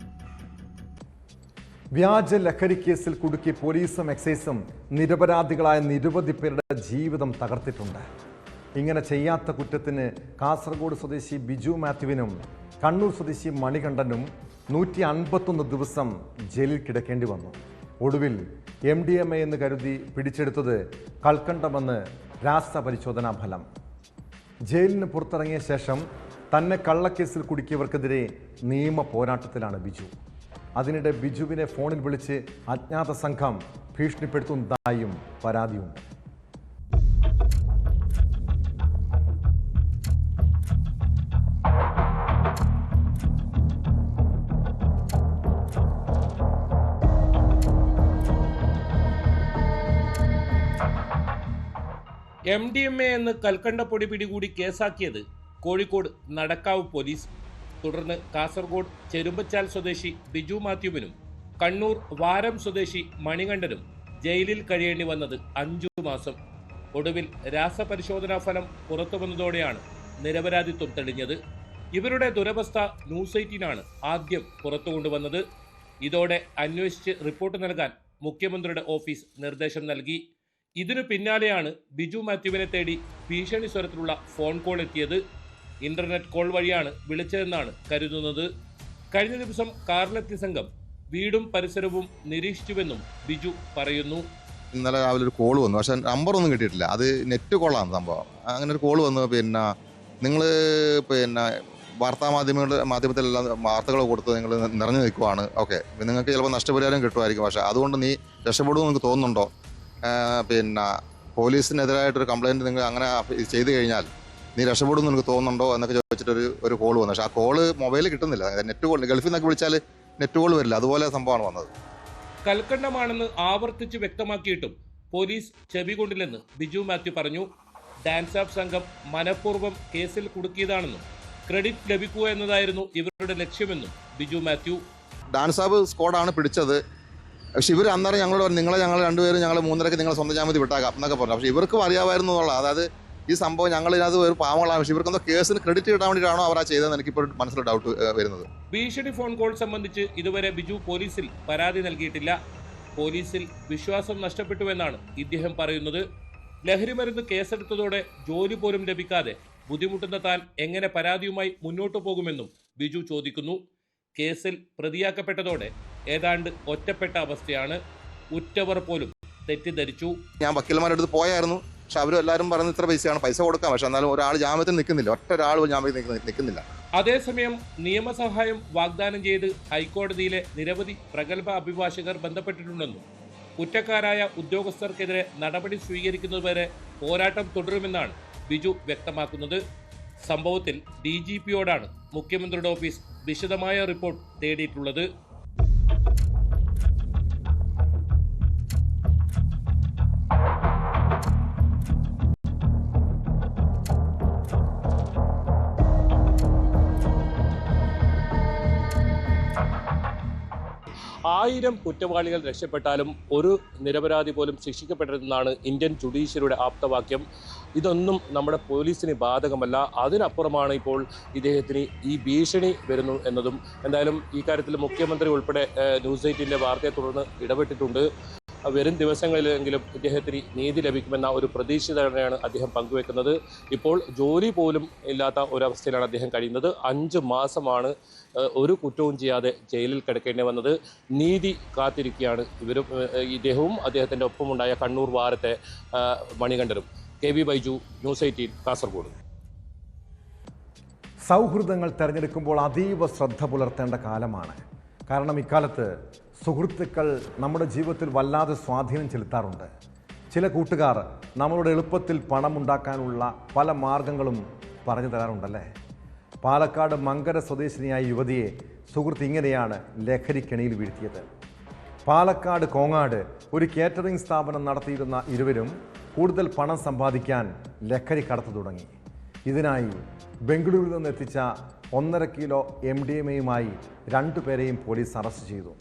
വ്യാജ ലഹരി കേസിൽ കുടുക്കി പോലീസും എക്സൈസും നിരപരാധികളായ നിരവധി പേരുടെ ജീവിതം തകർത്തിട്ടുണ്ട്. ഇങ്ങനെ ചെയ്യാത്ത കുറ്റത്തിന് കാസർഗോഡ് സ്വദേശി ബിജു മാത്യുവിനും കണ്ണൂർ സ്വദേശി മണികണ്ഠനും 151 ദിവസം ജയിലിൽ കിടക്കേണ്ടി വന്നു. ഒടുവിൽ MDMA എന്ന് കരുതി പിടിച്ചെടുത്തത് കൽക്കണ്ടമെന്ന് രാസപരിശോധനാ ഫലം. ജയിലിന് പുറത്തിറങ്ങിയ ശേഷം തന്നെ കള്ളക്കേസിൽ കുടുക്കിയവർക്കെതിരെ നിയമ പോരാട്ടത്തിലാണ് ബിജു. അതിനിടെ ബിജുവിനെ ഫോണിൽ വിളിച്ച് അജ്ഞാത സംഘം ഭീഷണിപ്പെടുത്തുന്നതായും പരാതിയുണ്ട്. MDMA എന്ന് കൽക്കണ്ടപ്പൊടി പിടികൂടി കേസാക്കിയത് കോഴിക്കോട് നടക്കാവ് പോലീസ്. തുടർന്ന് കാസർഗോഡ് ചെരുമ്പച്ചാൽ സ്വദേശി ബിജു മാത്യുവിനും കണ്ണൂർ വാരം സ്വദേശി മണികണ്ഠനും ജയിലിൽ കഴിയേണ്ടി വന്നത് 5 മാസം. ഒടുവിൽ രാസപരിശോധനാ ഫലം പുറത്തുവന്നതോടെയാണ് നിരപരാധിത്വം തെളിഞ്ഞത്. ഇവരുടെ ദുരവസ്ഥ ന്യൂസ് 18 ആദ്യം പുറത്തു കൊണ്ടുവന്നത്. ഇതോടെ അന്വേഷിച്ച് റിപ്പോർട്ട് നൽകാൻ മുഖ്യമന്ത്രിയുടെ ഓഫീസ് നിർദ്ദേശം നൽകി. ഇതിനു പിന്നാലെയാണ് ബിജു മാത്യുവിനെ തേടി ഭീഷണി സ്വരത്തിലുള്ള ഫോൺ കോൾ എത്തിയത്. ഇന്റർനെറ്റ് കോൾ വഴിയാണ് വിളിച്ചതെന്നാണ് കരുതുന്നത്. കഴിഞ്ഞ ദിവസം കാറിലെത്തിയ സംഘം വീടും പരിസരവും നിരീക്ഷിച്ചുവെന്നും ബിജു പറയുന്നു. ഇന്നലെ രാവിലെ ഒരു കോൾ വന്നു, പക്ഷെ നമ്പറൊന്നും കിട്ടിയിട്ടില്ല. അത് നെറ്റ് കോളാണ് സംഭവം. അങ്ങനെ ഒരു കോൾ വന്നു. നിങ്ങൾ മാധ്യമത്തിലെല്ലാം വാർത്തകൾ കൊടുത്ത് നിങ്ങൾ നിറഞ്ഞു നിൽക്കുവാണ്. ഓക്കെ, നിങ്ങൾക്ക് ചിലപ്പോൾ നഷ്ടപരിഹാരം കിട്ടുമായിരിക്കും, പക്ഷേ അതുകൊണ്ട് നീ രക്ഷപ്പെടുമെന്ന് നിങ്ങൾക്ക് തോന്നുന്നുണ്ടോ? പോലീസിനെതിരായിട്ടൊരു കംപ്ലയിൻറ്റ് നിങ്ങൾ അങ്ങനെ ചെയ്തു കഴിഞ്ഞാൽ നീ രക്ഷപ്പെടുമെന്ന് എനിക്ക് തോന്നുന്നുണ്ടോ എന്നൊക്കെ ചോദിച്ചിട്ടൊരു കോൾ വന്നു. പക്ഷേ ആ കോള് മൊബൈലിൽ കിട്ടുന്നില്ല. നെറ്റ് കോൾ ഗൾഫിൽ നിന്നൊക്കെ വിളിച്ചാൽ നെറ്റ് കോൾ വരില്ല. അതുപോലെ സംഭവമാണ് വന്നത്. കൽക്കണ്ടമാണെന്ന് ആവർത്തിച്ച് വ്യക്തമാക്കിയിട്ടും പോലീസ് ചെവി കൊണ്ടില്ലെന്ന് ബിജു മാത്യു പറഞ്ഞു. ഡാൻസ് ഓഫ് സംഘം മനഃപൂർവ്വം കേസിൽ കുടുക്കിയതാണെന്നും ക്രെഡിറ്റ് ലഭിക്കുക എന്നതായിരുന്നു ഇവരുടെ ലക്ഷ്യമെന്നും ബിജു മാത്യു. ഡാൻസ് ഓഫ് സ്ക്വാഡാണ് പിടിച്ചത്. പക്ഷെ ഇവർ അന്നേരം ഞങ്ങൾ ഞങ്ങൾ രണ്ടുപേരും 3:30 നിങ്ങൾ സ്വന്തം ജാമ്യത്തിൽ വിട്ടാക്കാം എന്നൊക്കെ പറഞ്ഞു. പക്ഷേ ഇവർക്കും അറിയാമായിരുന്നു എന്നുള്ള, അതായത് ഈ സംഭവം ഞങ്ങളിത് ഒരു പാവങ്ങളാണ്. പക്ഷേ ഇവർക്കെന്തോ കേസിന് ക്രെഡിറ്റ് കിട്ടാൻ വേണ്ടിയിട്ടാണോ അവർ ആ ചെയ്തതെന്ന് എനിക്കിപ്പോൾ മനസ്സിൽ ഡൗട്ട് വരുന്നത്. ഭീഷണി ഫോൺ കോൾ സംബന്ധിച്ച് ഇതുവരെ ബിജു പോലീസിൽ പരാതി നൽകിയിട്ടില്ല. പോലീസിൽ വിശ്വാസം നഷ്ടപ്പെട്ടുവെന്നാണ് ഇദ്ദേഹം പറയുന്നത്. ലഹരിമരുന്ന് കേസെടുത്തതോടെ ജോലി പോലും ലഭിക്കാതെ ബുദ്ധിമുട്ടുന്ന താൻ എങ്ങനെ പരാതിയുമായി മുന്നോട്ടു പോകുമെന്നും ബിജു ചോദിക്കുന്നു. കേസിൽ പ്രതിയാക്കപ്പെട്ടതോടെ ഏതാണ്ട് ഒറ്റപ്പെട്ട അവസ്ഥയാണ്. ഉറ്റവർ പോലും തെറ്റിദ്ധരിച്ചു. ഞാൻ വക്കീലന്മാരുടെ അടുത്ത് പോയായിരുന്നു. പക്ഷെ അവരും എല്ലാവരും പറയുന്നത് ഇത്ര പൈസ കൊടുക്കാം. പക്ഷെ എന്നാലും ഒരാൾ ജാമ്യത്തിൽ നിൽക്കുന്നില്ല. ഒറ്റ ഒരാൾ ജാമ്യത്തിൽ നിൽക്കുന്നില്ല. അതേസമയം നിയമസഹായം വാഗ്ദാനം ചെയ്ത് ഹൈക്കോടതിയിലെ നിരവധി പ്രഗത്ഭ അഭിഭാഷകർ ബന്ധപ്പെട്ടിട്ടുണ്ടെന്നും കുറ്റക്കാരായ ഉദ്യോഗസ്ഥർക്കെതിരെ നടപടി സ്വീകരിക്കുന്നതുവരെ പോരാട്ടം തുടരുമെന്നാണ് ബിജു വ്യക്തമാക്കുന്നത്. സംഭവത്തിൽ DGPയോടാണ് മുഖ്യമന്ത്രിയുടെ ഓഫീസ് വിശദമായ റിപ്പോർട്ട് തേടിയിട്ടുള്ളത്. ആയിരം കുറ്റവാളികൾ രക്ഷപ്പെട്ടാലും ഒരു നിരപരാധി പോലും ശിക്ഷിക്കപ്പെടരുതെന്നാണ് ഇന്ത്യൻ ജുഡീഷ്യറിയുടെ ആപ്തവാക്യം. ഇതൊന്നും നമ്മുടെ പോലീസിന് ബാധകമല്ല. അതിനപ്പുറമാണ് ഇപ്പോൾ ഇദ്ദേഹത്തിന് ഈ ഭീഷണി വരുന്നു എന്നതും. എന്തായാലും ഈ കാര്യത്തിൽ മുഖ്യമന്ത്രി ഉൾപ്പെടെ ന്യൂസ് 18 വാർത്തയെ തുടർന്ന് ഇടപെട്ടിട്ടുണ്ട്. വരും ദിവസങ്ങളിലെങ്കിലും ഇദ്ദേഹത്തിന് നീതി ലഭിക്കുമെന്ന ഒരു പ്രതീക്ഷ തന്നെയാണ് അദ്ദേഹം പങ്കുവെക്കുന്നത്. ഇപ്പോൾ ജോലി പോലും ഇല്ലാത്ത ഒരവസ്ഥയിലാണ് അദ്ദേഹം കഴിയുന്നത്. 5 മാസമാണ് ഒരു കുറ്റവും ചെയ്യാതെ ജയിലിൽ കിടക്കേണ്ടി വന്നത്. നീതി കാത്തിരിക്കുകയാണ് ഇദ്ദേഹവും അദ്ദേഹത്തിൻ്റെ ഒപ്പമുണ്ടായ കണ്ണൂർ വാരത്തെ മണികണ്ഠനും. KB Baiju, news 18 Kasaragod. സൗഹൃദങ്ങൾ തിരഞ്ഞെടുക്കുമ്പോൾ അതീവ ശ്രദ്ധ പുലർത്തേണ്ട കാലമാണ്. കാരണം ഇക്കാലത്ത് സുഹൃത്തുക്കൾ നമ്മുടെ ജീവിതത്തിൽ വല്ലാതെ സ്വാധീനം ചെലുത്താറുണ്ട്. ചില കൂട്ടുകാർ നമ്മളോട് എളുപ്പത്തിൽ പണം ഉണ്ടാക്കാനുള്ള പല മാർഗങ്ങളും പറഞ്ഞു തരാറുണ്ടല്ലേ. പാലക്കാട് മങ്കര സ്വദേശിനിയായ യുവതിയെ സുഹൃത്ത് ഇങ്ങനെയാണ് ലഹരിക്കെണിയിൽ വീഴ്ത്തിയത്. പാലക്കാട് കോങ്ങാട് ഒരു കേറ്ററിംഗ് സ്ഥാപനം നടത്തിയിരുന്ന ഇരുവരും കൂടുതൽ പണം സമ്പാദിക്കാൻ ലഹരി കടത്തു തുടങ്ങി. ഇതിനായി ബംഗളൂരുവിൽ നിന്ന് എത്തിച്ച 1.5 കിലോ MDMAയുമായി 2 പേരെയും പോലീസ് അറസ്റ്റ് ചെയ്തു.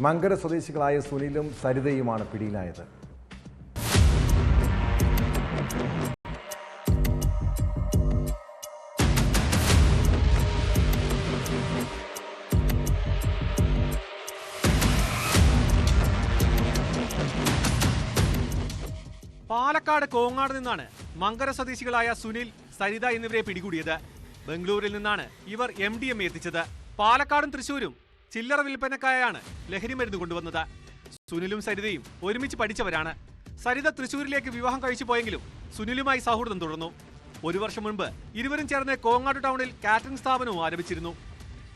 മങ്കര സ്വദേശികളായ സുനിലും സരിതയുമാണ് പിടിയിലായത്. പാലക്കാട് കോങ്ങാട് നിന്നാണ് മങ്കര സ്വദേശികളായ സുനിൽ, സരിത എന്നിവരെ പിടികൂടിയത്. ബംഗളൂരിൽ നിന്നാണ് ഇവർ MDMA എത്തിച്ചത്. പാലക്കാടും തൃശൂരും ചില്ലറ വിൽപ്പനക്കായാണ് ലഹരി മരുന്ന് കൊണ്ടുവന്നത്. സുനിലും സരിതയും ഒരുമിച്ച് പഠിച്ചവരാണ്. സരിത തൃശൂരിലേക്ക് വിവാഹം കഴിച്ചു പോയെങ്കിലും സുനിലുമായി സൗഹൃദം തുടർന്നു. 1 വർഷം മുൻപ് ഇരുവരും ചേർന്ന് കോങ്ങാട് ടൗണിൽ കാറ്ററിംഗ് സ്ഥാപനവും ആരംഭിച്ചിരുന്നു.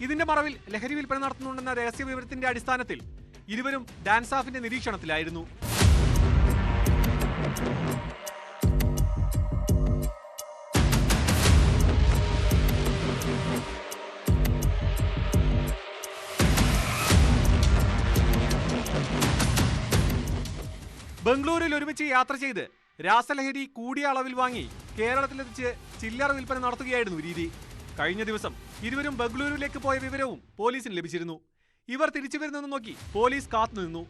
ഇതിന്റെ മറവിൽ ലഹരി വിൽപ്പന നടത്തുന്നുണ്ടെന്ന രഹസ്യ വിവരത്തിന്റെ അടിസ്ഥാനത്തിൽ ഇരുവരും ഡാൻസ് ഓഫിന്റെ നിരീക്ഷണത്തിലായിരുന്നു. ബംഗളൂരിൽ ഒരുമിച്ച് യാത്ര ചെയ്ത് രാസലഹരി കൂടിയ അളവിൽ വാങ്ങി കേരളത്തിലെത്തിച്ച് ചില്ലറ വിൽപ്പന നടത്തുകയായിരുന്നു രീതി. കഴിഞ്ഞ ദിവസം ഇരുവരും ബംഗളൂരുവിലേക്ക് പോയ വിവരവും പോലീസിന് ലഭിച്ചിരുന്നു. ഇവർ തിരിച്ചു വരുന്നെന്ന് നോക്കി പോലീസ് കാത്തുനിന്നു.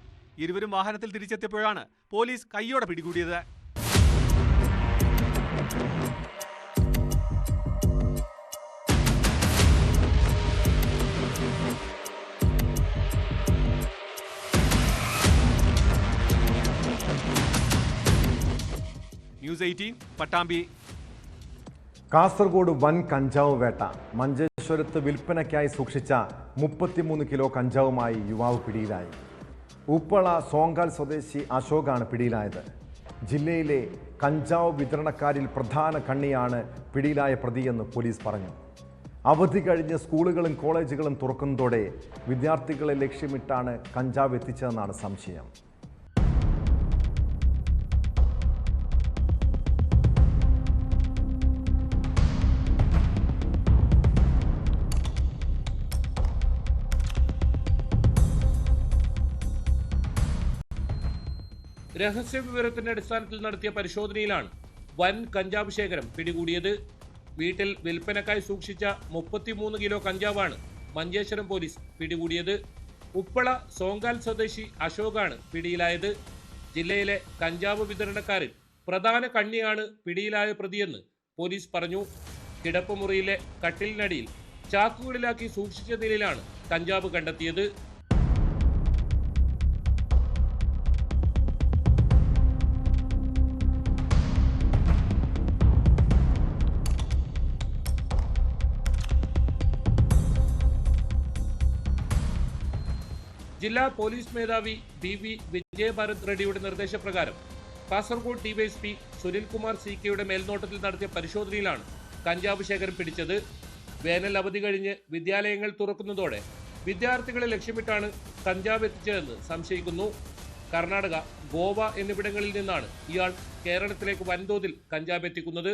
ഇരുവരും വാഹനത്തിൽ തിരിച്ചെത്തിയപ്പോഴാണ് പോലീസ് കൈയോടെ പിടികൂടിയത്. ന്യൂസ് 18 പട്ടാമ്പി. കാസർഗോഡ് വൻ കഞ്ചാവ് വേട്ട. മഞ്ചേശ്വരത്ത് വിൽപ്പനയ്ക്കായി സൂക്ഷിച്ച 33 കിലോ കഞ്ചാവുമായി യുവാവ് പിടിയിലായി. ഉപ്പള സോങ്കാൽ സ്വദേശി അശോകാണ് പിടിയിലായത്. ജില്ലയിലെ കഞ്ചാവ് വിതരണക്കാരിൽ പ്രധാന കണ്ണിയാണ് പിടിയിലായ പ്രതിയെന്ന് പോലീസ് പറഞ്ഞു. അവധി കഴിഞ്ഞ് സ്കൂളുകളും കോളേജുകളും തുറക്കുന്നതോടെ വിദ്യാർത്ഥികളെ ലക്ഷ്യമിട്ടാണ് കഞ്ചാവ് എത്തിച്ചതെന്നാണ് സംശയം. രഹസ്യ വിവരത്തിന്റെ അടിസ്ഥാനത്തിൽ നടത്തിയ പരിശോധനയിലാണ് വൻ കഞ്ചാവ് ശേഖരം പിടികൂടിയത്. വീട്ടിൽ വിൽപ്പനക്കായി സൂക്ഷിച്ച 33 കിലോ കഞ്ചാവാണ് മഞ്ചേശ്വരം പോലീസ് പിടികൂടിയത്. ഉപ്പള സോങ്കാൽ സ്വദേശി അശോകാണ് പിടിയിലായത്. ജില്ലയിലെ കഞ്ചാവ് വിതരണക്കാരിൽ പ്രധാന കണ്ണിയാണ് പിടിയിലായ പ്രതിയെന്ന് പോലീസ് പറഞ്ഞു. കിടപ്പുമുറിയിലെ കട്ടിലിനടിയിൽ ചാക്കുകളിലാക്കി സൂക്ഷിച്ച നിലയിലാണ് കഞ്ചാവ് കണ്ടെത്തിയത്. ജില്ലാ പോലീസ് മേധാവി BV വിജയഭാരത് റെഡ്ഡിയുടെ നിർദ്ദേശപ്രകാരം കാസർഗോഡ് ഡിവൈഎസ്പി സുനിൽകുമാർ CK മേൽനോട്ടത്തിൽ നടത്തിയ പരിശോധനയിലാണ് കഞ്ചാവ് ശേഖരം പിടിച്ചത്. വേനൽ അവധി കഴിഞ്ഞ് വിദ്യാലയങ്ങൾ തുറക്കുന്നതോടെ വിദ്യാർത്ഥികളെ ലക്ഷ്യമിട്ടാണ് കഞ്ചാവ് എത്തിച്ചതെന്ന് സംശയിക്കുന്നു. കർണാടക, ഗോവ എന്നിവിടങ്ങളിൽ നിന്നാണ് ഇയാൾ കേരളത്തിലേക്ക് വൻതോതിൽ കഞ്ചാവ് എത്തിക്കുന്നത്.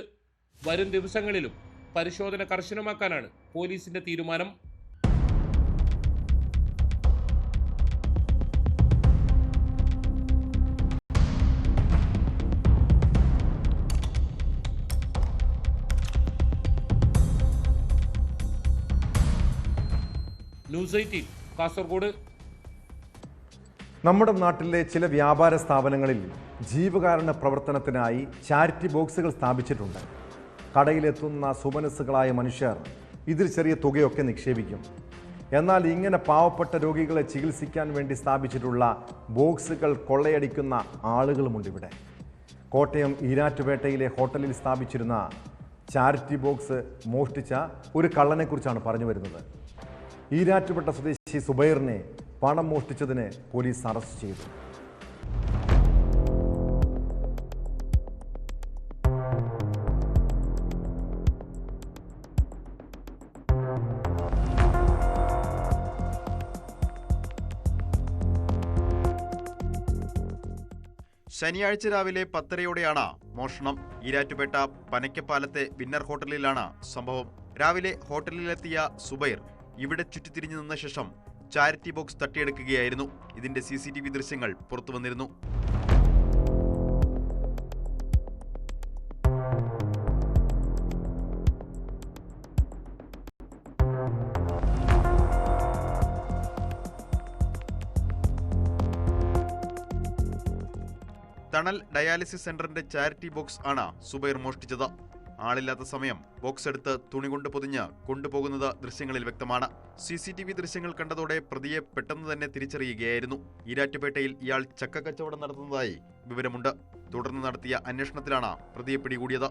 വരും ദിവസങ്ങളിലും പരിശോധന കർശനമാക്കാനാണ് പോലീസിന്റെ തീരുമാനം. ന്യൂസ് 18 കാസർഗോഡ്. നമ്മുടെ നാട്ടിലെ ചില വ്യാപാര സ്ഥാപനങ്ങളിൽ ജീവകാരുണ്യ പ്രവർത്തനത്തിനായി ചാരിറ്റി ബോക്സുകൾ സ്ഥാപിച്ചിട്ടുണ്ട്. കടയിലെത്തുന്ന സുമനസ്സുകളായ മനുഷ്യർ ഇതിൽ ചെറിയ തുകയൊക്കെ നിക്ഷേപിക്കും. എന്നാൽ ഇങ്ങനെ പാവപ്പെട്ട രോഗികളെ ചികിത്സിക്കാൻ വേണ്ടി സ്ഥാപിച്ചിട്ടുള്ള ബോക്സുകൾ കൊള്ളയടിക്കുന്ന ആളുകളുമുണ്ട് ഇവിടെ. കോട്ടയം ഈരാറ്റുപേട്ടയിലെ ഹോട്ടലിൽ സ്ഥാപിച്ചിരുന്ന ചാരിറ്റി ബോക്സ് മോഷ്ടിച്ച ഒരു കള്ളനെക്കുറിച്ചാണ് പറഞ്ഞു വരുന്നത്. ഈരാറ്റുപേട്ട സ്വദേശി സുബൈറിനെ പണം മോഷ്ടിച്ചതിന് പോലീസ് അറസ്റ്റ് ചെയ്തു. ശനിയാഴ്ച രാവിലെ 10:30യോടെയാണ് മോഷണം. ഈരാറ്റുപേട്ട പനക്കപ്പാലത്തെ വിന്നർ ഹോട്ടലിലാണ് സംഭവം. രാവിലെ ഹോട്ടലിലെത്തിയ സുബൈർ ഇവിടെ ചുറ്റിത്തിരിഞ്ഞു നിന്ന ശേഷം ചാരിറ്റി ബോക്സ് തട്ടിയെടുക്കുകയായിരുന്നു. ഇതിന്റെ CCTV ദൃശ്യങ്ങൾ പുറത്തു വന്നിരുന്നു. തണൽ ഡയാലിസിസ് സെന്ററിന്റെ ചാരിറ്റി ബോക്സ് ആണ് സുബൈർ മോഷ്ടിച്ചത്. ആളില്ലാത്ത സമയം ബോക്സ് എടുത്ത് തുണി കൊണ്ട് പൊതിഞ്ഞ് കൊണ്ടുപോകുന്നത് ദൃശ്യങ്ങളിൽ വ്യക്തമാണ്. CCTV ദൃശ്യങ്ങൾ കണ്ടതോടെ പ്രതിയെ പെട്ടെന്ന് തന്നെ തിരിച്ചറിയുകയായിരുന്നു. ഈരാറ്റുപേട്ടയിൽ ഇയാൾ ചക്ക കച്ചവടം നടത്തുന്നതായി വിവരമുണ്ട്. തുടർന്ന് നടത്തിയ അന്വേഷണത്തിലാണ് പ്രതിയെ പിടികൂടിയത്.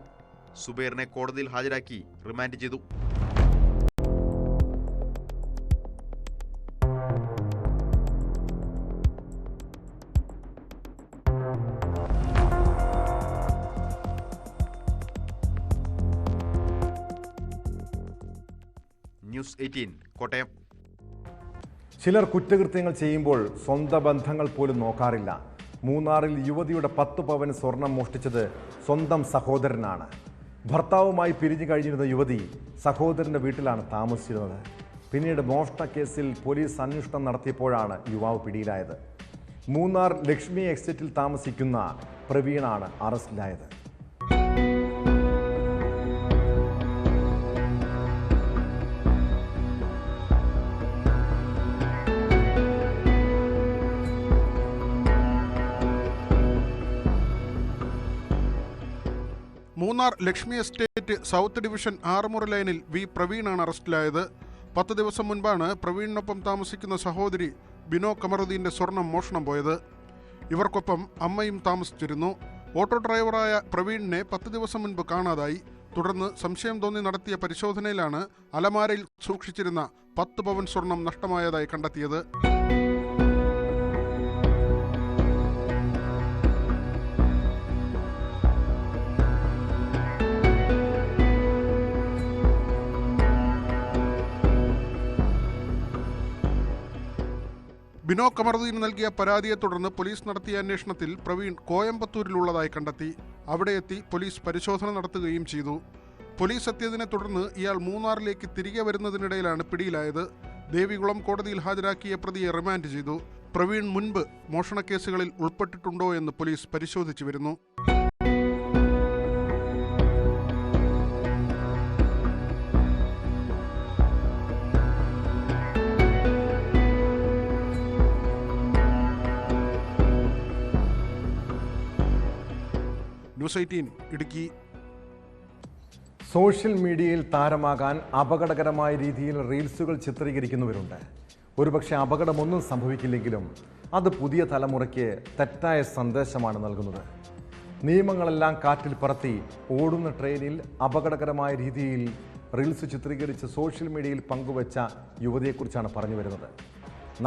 സുബൈറിനെ കോടതിയിൽ ഹാജരാക്കി റിമാൻഡ് ചെയ്തു. ന്യൂസ് 18 കോട്ടയം. ചിലർ കുറ്റകൃത്യങ്ങൾ ചെയ്യുമ്പോൾ സ്വന്തം ബന്ധങ്ങൾ പോലും നോക്കാറില്ല. മൂന്നാറിൽ യുവതിയുടെ 10 പവൻ സ്വർണം മോഷ്ടിച്ചത് സ്വന്തം സഹോദരനാണ്. ഭർത്താവുമായി പിരിഞ്ഞു കഴിഞ്ഞിരുന്ന യുവതി സഹോദരൻ്റെ വീട്ടിലാണ് താമസിച്ചിരുന്നത്. പിന്നീട് മോഷണ കേസിൽ പോലീസ് അന്വേഷണം നടത്തിയപ്പോഴാണ് യുവാവ് പിടിയിലായത്. മൂന്നാർ ലക്ഷ്മി എസ്റ്റേറ്റിൽ താമസിക്കുന്ന പ്രവീണാണ് അറസ്റ്റിലായത്. Munnar Lakshmi estate south division Aramura ലൈനിൽ വി പ്രവീണാണ് അറസ്റ്റിലായത്. 10 ദിവസം മുൻപാണ് പ്രവീണിനൊപ്പം താമസിക്കുന്ന സഹോദരി ബിനോ കമറുദ്ദീന്റെ സ്വർണം മോഷണം പോയത്. ഇവർക്കൊപ്പം അമ്മയും താമസിച്ചിരുന്നു. ഓട്ടോ ഡ്രൈവറായ പ്രവീണിനെ 10 ദിവസം മുൻപ് കാണാതായി. തുടർന്ന് സംശയം തോന്നി നടത്തിയ പരിശോധനയിലാണ് അലമാരയിൽ സൂക്ഷിച്ചിരുന്ന 10 പവൻ സ്വർണം നഷ്ടമായതായി കണ്ടെത്തിയത്. ബിനോ കമറുദ്ദീൻ നൽകിയ പരാതിയെ തുടർന്ന് പോലീസ് നടത്തിയ അന്വേഷണത്തിൽ പ്രവീൺ കോയമ്പത്തൂരിലുള്ളതായി കണ്ടെത്തി. അവിടെ എത്തി പോലീസ് പരിശോധന നടത്തുകയും ചെയ്തു. പോലീസ് എത്തിയതിനെ തുടർന്ന് ഇയാൾ മൂന്നാറിലേക്ക് തിരികെ വരുന്നതിനിടയിലാണ് പിടിയിലായത്. ദേവികുളം കോടതിയിൽ ഹാജരാക്കിയ പ്രതിയെ റിമാൻഡ് ചെയ്തു. പ്രവീൺ മുൻപ് മോഷണക്കേസുകളിൽ ഉൾപ്പെട്ടിട്ടുണ്ടോ എന്ന് പോലീസ് പരിശോധിച്ചു വരുന്നു. ന്യൂസ് 18 ഇടുക്കി. സോഷ്യൽ മീഡിയയിൽ താരമാകാൻ അപകടകരമായ രീതിയിൽ റീൽസുകൾ ചിത്രീകരിക്കുന്നവരുണ്ട്. ഒരുപക്ഷെ അപകടമൊന്നും സംഭവിക്കില്ലെങ്കിലും അത് പുതിയ തലമുറയ്ക്ക് തെറ്റായ സന്ദേശമാണ് നൽകുന്നത്. നിയമങ്ങളെല്ലാം കാറ്റിൽ പറത്തി ഓടുന്ന ട്രെയിനിൽ അപകടകരമായ രീതിയിൽ റീൽസ് ചിത്രീകരിച്ച് സോഷ്യൽ മീഡിയയിൽ പങ്കുവച്ച യുവതിയെക്കുറിച്ചാണ് പറഞ്ഞു വരുന്നത്.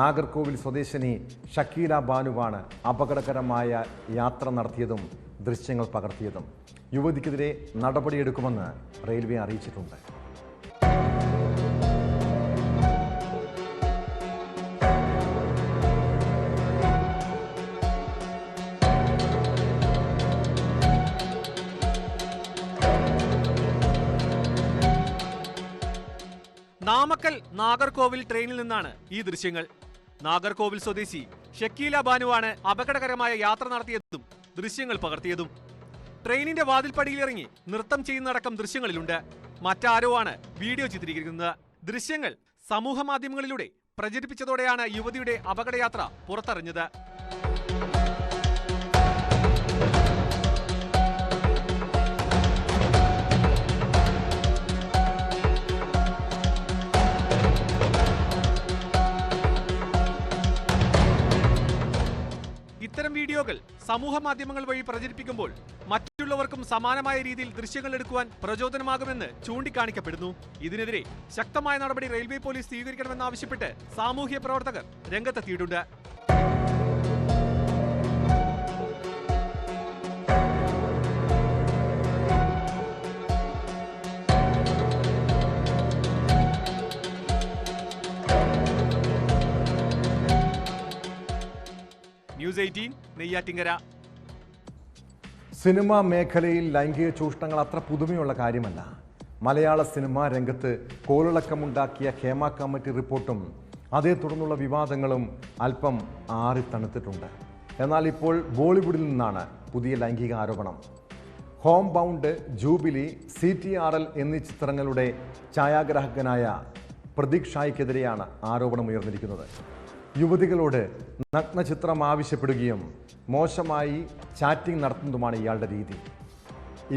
നാഗർകോവിൽ സ്വദേശിനി ഷക്കീല ബാനുവാണ് അപകടകരമായ യാത്ര നടത്തിയതും ദൃശ്യങ്ങൾ പകർത്തിയതും. യുവതിക്കെതിരെ നടപടിയെടുക്കുമെന്ന് റെയിൽവേ അറിയിച്ചിട്ടുണ്ട്. നാമക്കൽ നാഗർകോവിൽ ട്രെയിനിൽ നിന്നാണ് ഈ ദൃശ്യങ്ങൾ. നാഗർകോവിൽ സ്വദേശി ഷക്കീല ബാനുവാണ് അപകടകരമായ യാത്ര നടത്തിയതും ദൃശ്യങ്ങൾ പകർത്തിയതും. ട്രെയിനിന്റെ വാതിൽപ്പടിയിലിറങ്ങി നൃത്തം ചെയ്യുന്നതടക്കം ദൃശ്യങ്ങളിലുണ്ട്. മറ്റാരോ ആണ് വീഡിയോ ചിത്രീകരിക്കുന്നത്. ദൃശ്യങ്ങൾ സമൂഹ മാധ്യമങ്ങളിലൂടെ പ്രചരിപ്പിച്ചതോടെയാണ് യുവതിയുടെ അപകടയാത്ര പുറത്തറിഞ്ഞത്. ഇത്തരം വീഡിയോകൾ സമൂഹ മാധ്യമങ്ങൾ വഴി പ്രചരിപ്പിക്കുമ്പോൾ മറ്റുള്ളവർക്കും സമാനമായ രീതിയിൽ ദൃശ്യങ്ങൾ എടുക്കുവാൻ പ്രചോദനമാകുമെന്ന് ചൂണ്ടിക്കാണിക്കപ്പെടുന്നു. ഇതിനെതിരെ ശക്തമായ നടപടി റെയിൽവേ പോലീസ് സ്വീകരിക്കണമെന്നാവശ്യപ്പെട്ട് സാമൂഹ്യ പ്രവർത്തകർ രംഗത്തെത്തിയിട്ടുണ്ട്. ന്യൂസ് 18 നെയ്യാറ്റിങ്കര. സിനിമാ മേഖലയിൽ ലൈംഗിക ചൂഷണങ്ങൾ അത്ര പുതുമയുള്ള കാര്യമല്ല. മലയാള സിനിമാ രംഗത്ത് കോളിളക്കമുണ്ടാക്കിയ ഹേമ കമ്മിറ്റി റിപ്പോർട്ടും അതേ തുടർന്നുള്ള വിവാദങ്ങളും അല്പം ആറിത്തണുത്തിട്ടുണ്ട്. എന്നാൽ ഇപ്പോൾ ബോളിവുഡിൽ നിന്നാണ് പുതിയ ലൈംഗിക ആരോപണം. ഹോം ബൗണ്ട്, ജൂബിലി, CTRL എന്നീ ചിത്രങ്ങളുടെ ഛായാഗ്രാഹകനായ പ്രതീക് ഷായ്ക്കെതിരെയാണ് ആരോപണം ഉയർന്നിരിക്കുന്നത്. യുവതികളോട് നഗ്നചിത്രം ആവശ്യപ്പെടുകയും മോശമായി ചാറ്റിംഗ് നടത്തുന്നതുമാണ് ഇയാളുടെ രീതി.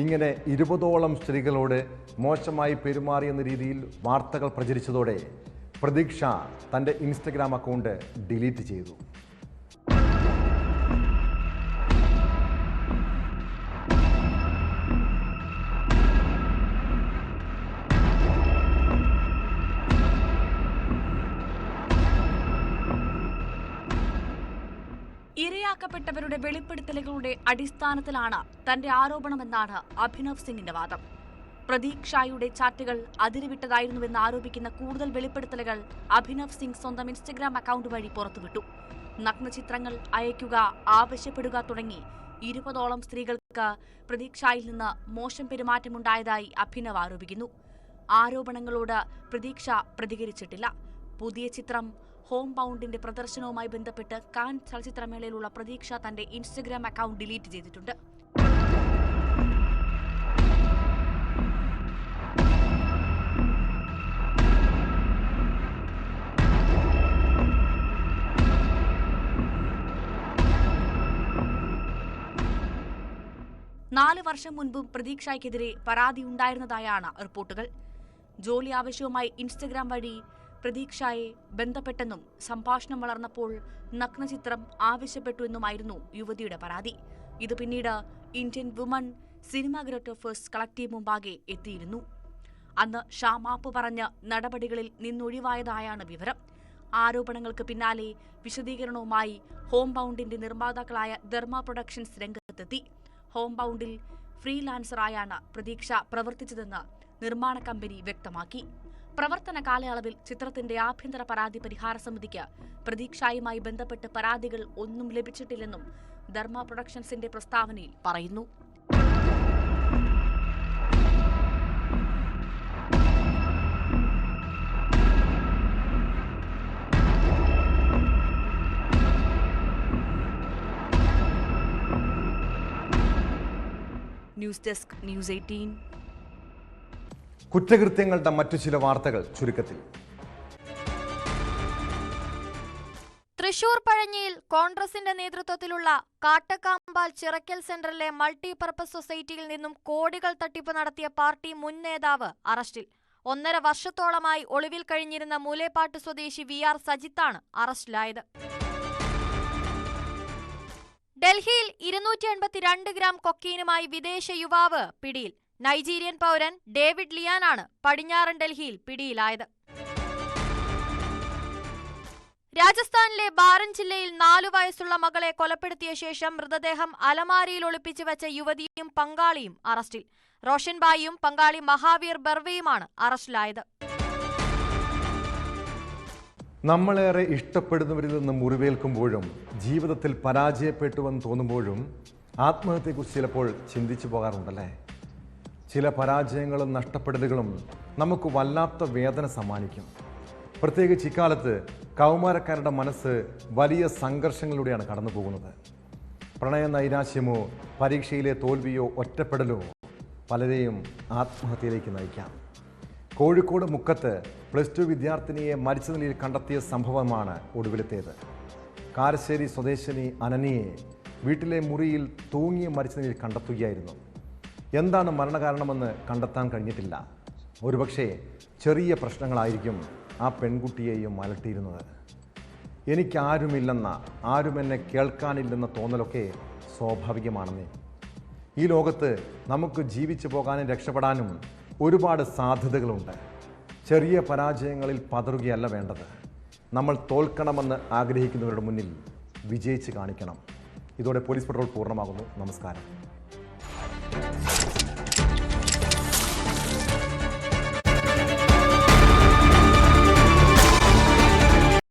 ഇങ്ങനെ 20ഓളം സ്ത്രീകളോട് മോശമായി പെരുമാറിയെന്ന രീതിയിൽ വാർത്തകൾ പ്രചരിച്ചതോടെ പ്രതീക് ഷാ തൻ്റെ ഇൻസ്റ്റഗ്രാം അക്കൗണ്ട് ഡിലീറ്റ് ചെയ്തു. ഇരയാക്കപ്പെട്ടവരുടെ വെളിപ്പെടുത്തലുകളുടെ അടിസ്ഥാനത്തിലാണ് തന്റെ ആരോപണമെന്നാണ് അഭിനവ് സിംഗിന്റെ വാദം. പ്രതീക് ഷായുടെ ചാറ്റുകൾ അതിരുവിട്ടതായിരുന്നുവെന്ന് ആരോപിക്കുന്ന കൂടുതൽ വെളിപ്പെടുത്തലുകൾ അഭിനവ് സിംഗ് സ്വന്തം ഇൻസ്റ്റഗ്രാം അക്കൗണ്ട് വഴി പുറത്തുവിട്ടു. നഗ്നചിത്രങ്ങൾ അയക്കുക, ആവശ്യപ്പെടുക തുടങ്ങി 20ഓളം സ്ത്രീകൾക്ക് പ്രതീക് ഷായിൽ നിന്ന് മോശം പെരുമാറ്റമുണ്ടായതായി അഭിനവ് ആരോപിക്കുന്നു. ആരോപണങ്ങളോട് പ്രതീക് ഷാ പ്രതികരിച്ചിട്ടില്ല. പുതിയ ചിത്രം ഹോം ബൗണ്ടിന്റെ പ്രദർശനവുമായി ബന്ധപ്പെട്ട് കാൻ ചലച്ചിത്രമേളയിലുള്ള പ്രതീക് ഷാ തന്റെ ഇൻസ്റ്റഗ്രാം അക്കൗണ്ട് ഡിലീറ്റ് ചെയ്തിട്ടുണ്ട്. 4 വർഷം മുൻപും പ്രതീക്ഷയ്ക്കെതിരെ പരാതി ഉണ്ടായിരുന്നതായാണ് റിപ്പോർട്ടുകൾ. ജോലി ആവശ്യവുമായി ഇൻസ്റ്റഗ്രാം വഴി പ്രതീക്ഷയെ ബന്ധപ്പെട്ടെന്നും സംഭാഷണം വളർന്നപ്പോൾ നഗ്നചിത്രം ആവശ്യപ്പെട്ടുവെന്നുമായിരുന്നു യുവതിയുടെ പരാതി. ഇത് പിന്നീട് ഇന്ത്യൻ വുമൺ സിനിമാഗ്രാഫേഴ്സ് കളക്ടീവ് മുമ്പാകെ എത്തിയിരുന്നു. അന്ന് ഷാ മാപ്പ് പറഞ്ഞ് നടപടികളിൽ നിന്നൊഴിവായതായാണ് വിവരം. ആരോപണങ്ങൾക്ക് പിന്നാലെ വിശദീകരണവുമായി ഹോം ബൗണ്ടിന്റെ നിർമ്മാതാക്കളായ ധർമ്മ പ്രൊഡക്ഷൻസ് രംഗത്തെത്തി. ഹോം ബൗണ്ടിൽ ഫ്രീലാൻസറായാണ് പ്രതീക്ഷ പ്രവർത്തിച്ചതെന്ന് നിർമ്മാണ കമ്പനി വ്യക്തമാക്കി. പ്രവർത്തന കാലയളവിൽ ചിത്രത്തിന്റെ ആഭ്യന്തര പരാതി പരിഹാര സമിതിക്ക് പ്രതീക്ഷയുമായി ബന്ധപ്പെട്ട് പരാതികൾ ഒന്നും ലഭിച്ചിട്ടില്ലെന്നും ധർമ്മ പ്രൊഡക്ഷൻസിന്റെ പ്രസ്താവനയിൽ പറയുന്നു. News desk, news 18. കുറ്റകൃത്യങ്ങളുടെ മറ്റു ചില വാർത്തകൾ ചുരുക്കത്തിൽ. തൃശൂർ പഴഞ്ഞിയിൽ കോൺഗ്രസിന്റെ നേതൃത്വത്തിലുള്ള കാട്ടക്കാമ്പാൽ ചിറക്കൽ സെന്ററിലെ മൾട്ടിപർപ്പസ് സൊസൈറ്റിയിൽ നിന്നും കോടികൾ തട്ടിപ്പ് നടത്തിയ പാർട്ടി മുൻ നേതാവ് അറസ്റ്റിൽ. 1.5 വർഷത്തോളമായി ഒളിവിൽ കഴിഞ്ഞിരുന്ന മൂലേപ്പാട്ട് സ്വദേശി VR സജിത്താണ് അറസ്റ്റിലായത്. ഡൽഹിയിൽ 282 ഗ്രാം കൊക്കീനുമായി വിദേശ യുവാവ് പിടിയിൽ. നൈജീരിയൻ പൗരൻ ഡേവിഡ് ലിയാനാണ് പടിഞ്ഞാറൻ ഡൽഹിയിൽ പിടിയിലായത്. രാജസ്ഥാനിലെ ബാരൻ ജില്ലയിൽ 4 വയസ്സുള്ള മകളെ കൊലപ്പെടുത്തിയ ശേഷം മൃതദേഹം അലമാരിയിൽ ഒളിപ്പിച്ചു വെച്ച യുവതിയും പങ്കാളിയും അറസ്റ്റിൽ. റോഷൻബായിയും പങ്കാളി മഹാവീർ ബർവയുമാണ് അറസ്റ്റിലായത്. നമ്മളേറെ ഇഷ്ടപ്പെടുന്നവരിൽ നിന്ന് മുറിവേൽക്കുമ്പോഴും ജീവിതത്തിൽ പരാജയപ്പെട്ടുവെന്ന് തോന്നുമ്പോഴും ആത്മഹത്യയെക്കുറിച്ച് ചിലപ്പോൾ ചിന്തിച്ചു പോകാറുണ്ടല്ലേ? ചില പരാജയങ്ങളും നഷ്ടപ്പെടലുകളും നമുക്ക് വല്ലാത്ത വേദന സമ്മാനിക്കും. പ്രത്യേകിച്ച് ഇക്കാലത്ത് കൗമാരക്കാരുടെ മനസ്സ് വലിയ സംഘർഷങ്ങളിലൂടെയാണ് കടന്നു പോകുന്നത്. പ്രണയ നൈരാശ്യമോ പരീക്ഷയിലെ തോൽവിയോ ഒറ്റപ്പെടലോ പലരെയും ആത്മഹത്യയിലേക്ക് നയിക്കാം. കോഴിക്കോട് മുക്കത്ത് +2 വിദ്യാർത്ഥിനിയെ മരിച്ച നിലയിൽ കണ്ടെത്തിയ സംഭവമാണ് ഒടുവിലത്തേത്. കാരശ്ശേരി സ്വദേശിനി അനനിയെ വീട്ടിലെ മുറിയിൽ തൂങ്ങി മരിച്ച നിലയിൽ കണ്ടെത്തുകയായിരുന്നു. എന്താണ് മരണകാരണമെന്ന് കണ്ടെത്താൻ കഴിഞ്ഞിട്ടില്ല. ഒരുപക്ഷെ ചെറിയ പ്രശ്നങ്ങളായിരിക്കും ആ പെൺകുട്ടിയെയും അലട്ടിയിരുന്നത്. എനിക്കാരുമില്ലെന്ന, ആരും എന്നെ കേൾക്കാനില്ലെന്ന തോന്നലൊക്കെ സ്വാഭാവികമാണെന്നേ. ഈ ലോകത്ത് നമുക്ക് ജീവിച്ചു പോകാനും രക്ഷപ്പെടാനും ഒരുപാട് സാധ്യതകളുണ്ട്. ചെറിയ പരാജയങ്ങളിൽ പതറുകയല്ല വേണ്ടത്. നമ്മൾ തോൽക്കണമെന്ന് ആഗ്രഹിക്കുന്നവരുടെ മുന്നിൽ വിജയിച്ച് കാണിക്കണം. ഇതോടെ പോലീസ് പെട്രോൾ പൂർണ്ണമാകുന്നു. നമസ്കാരം.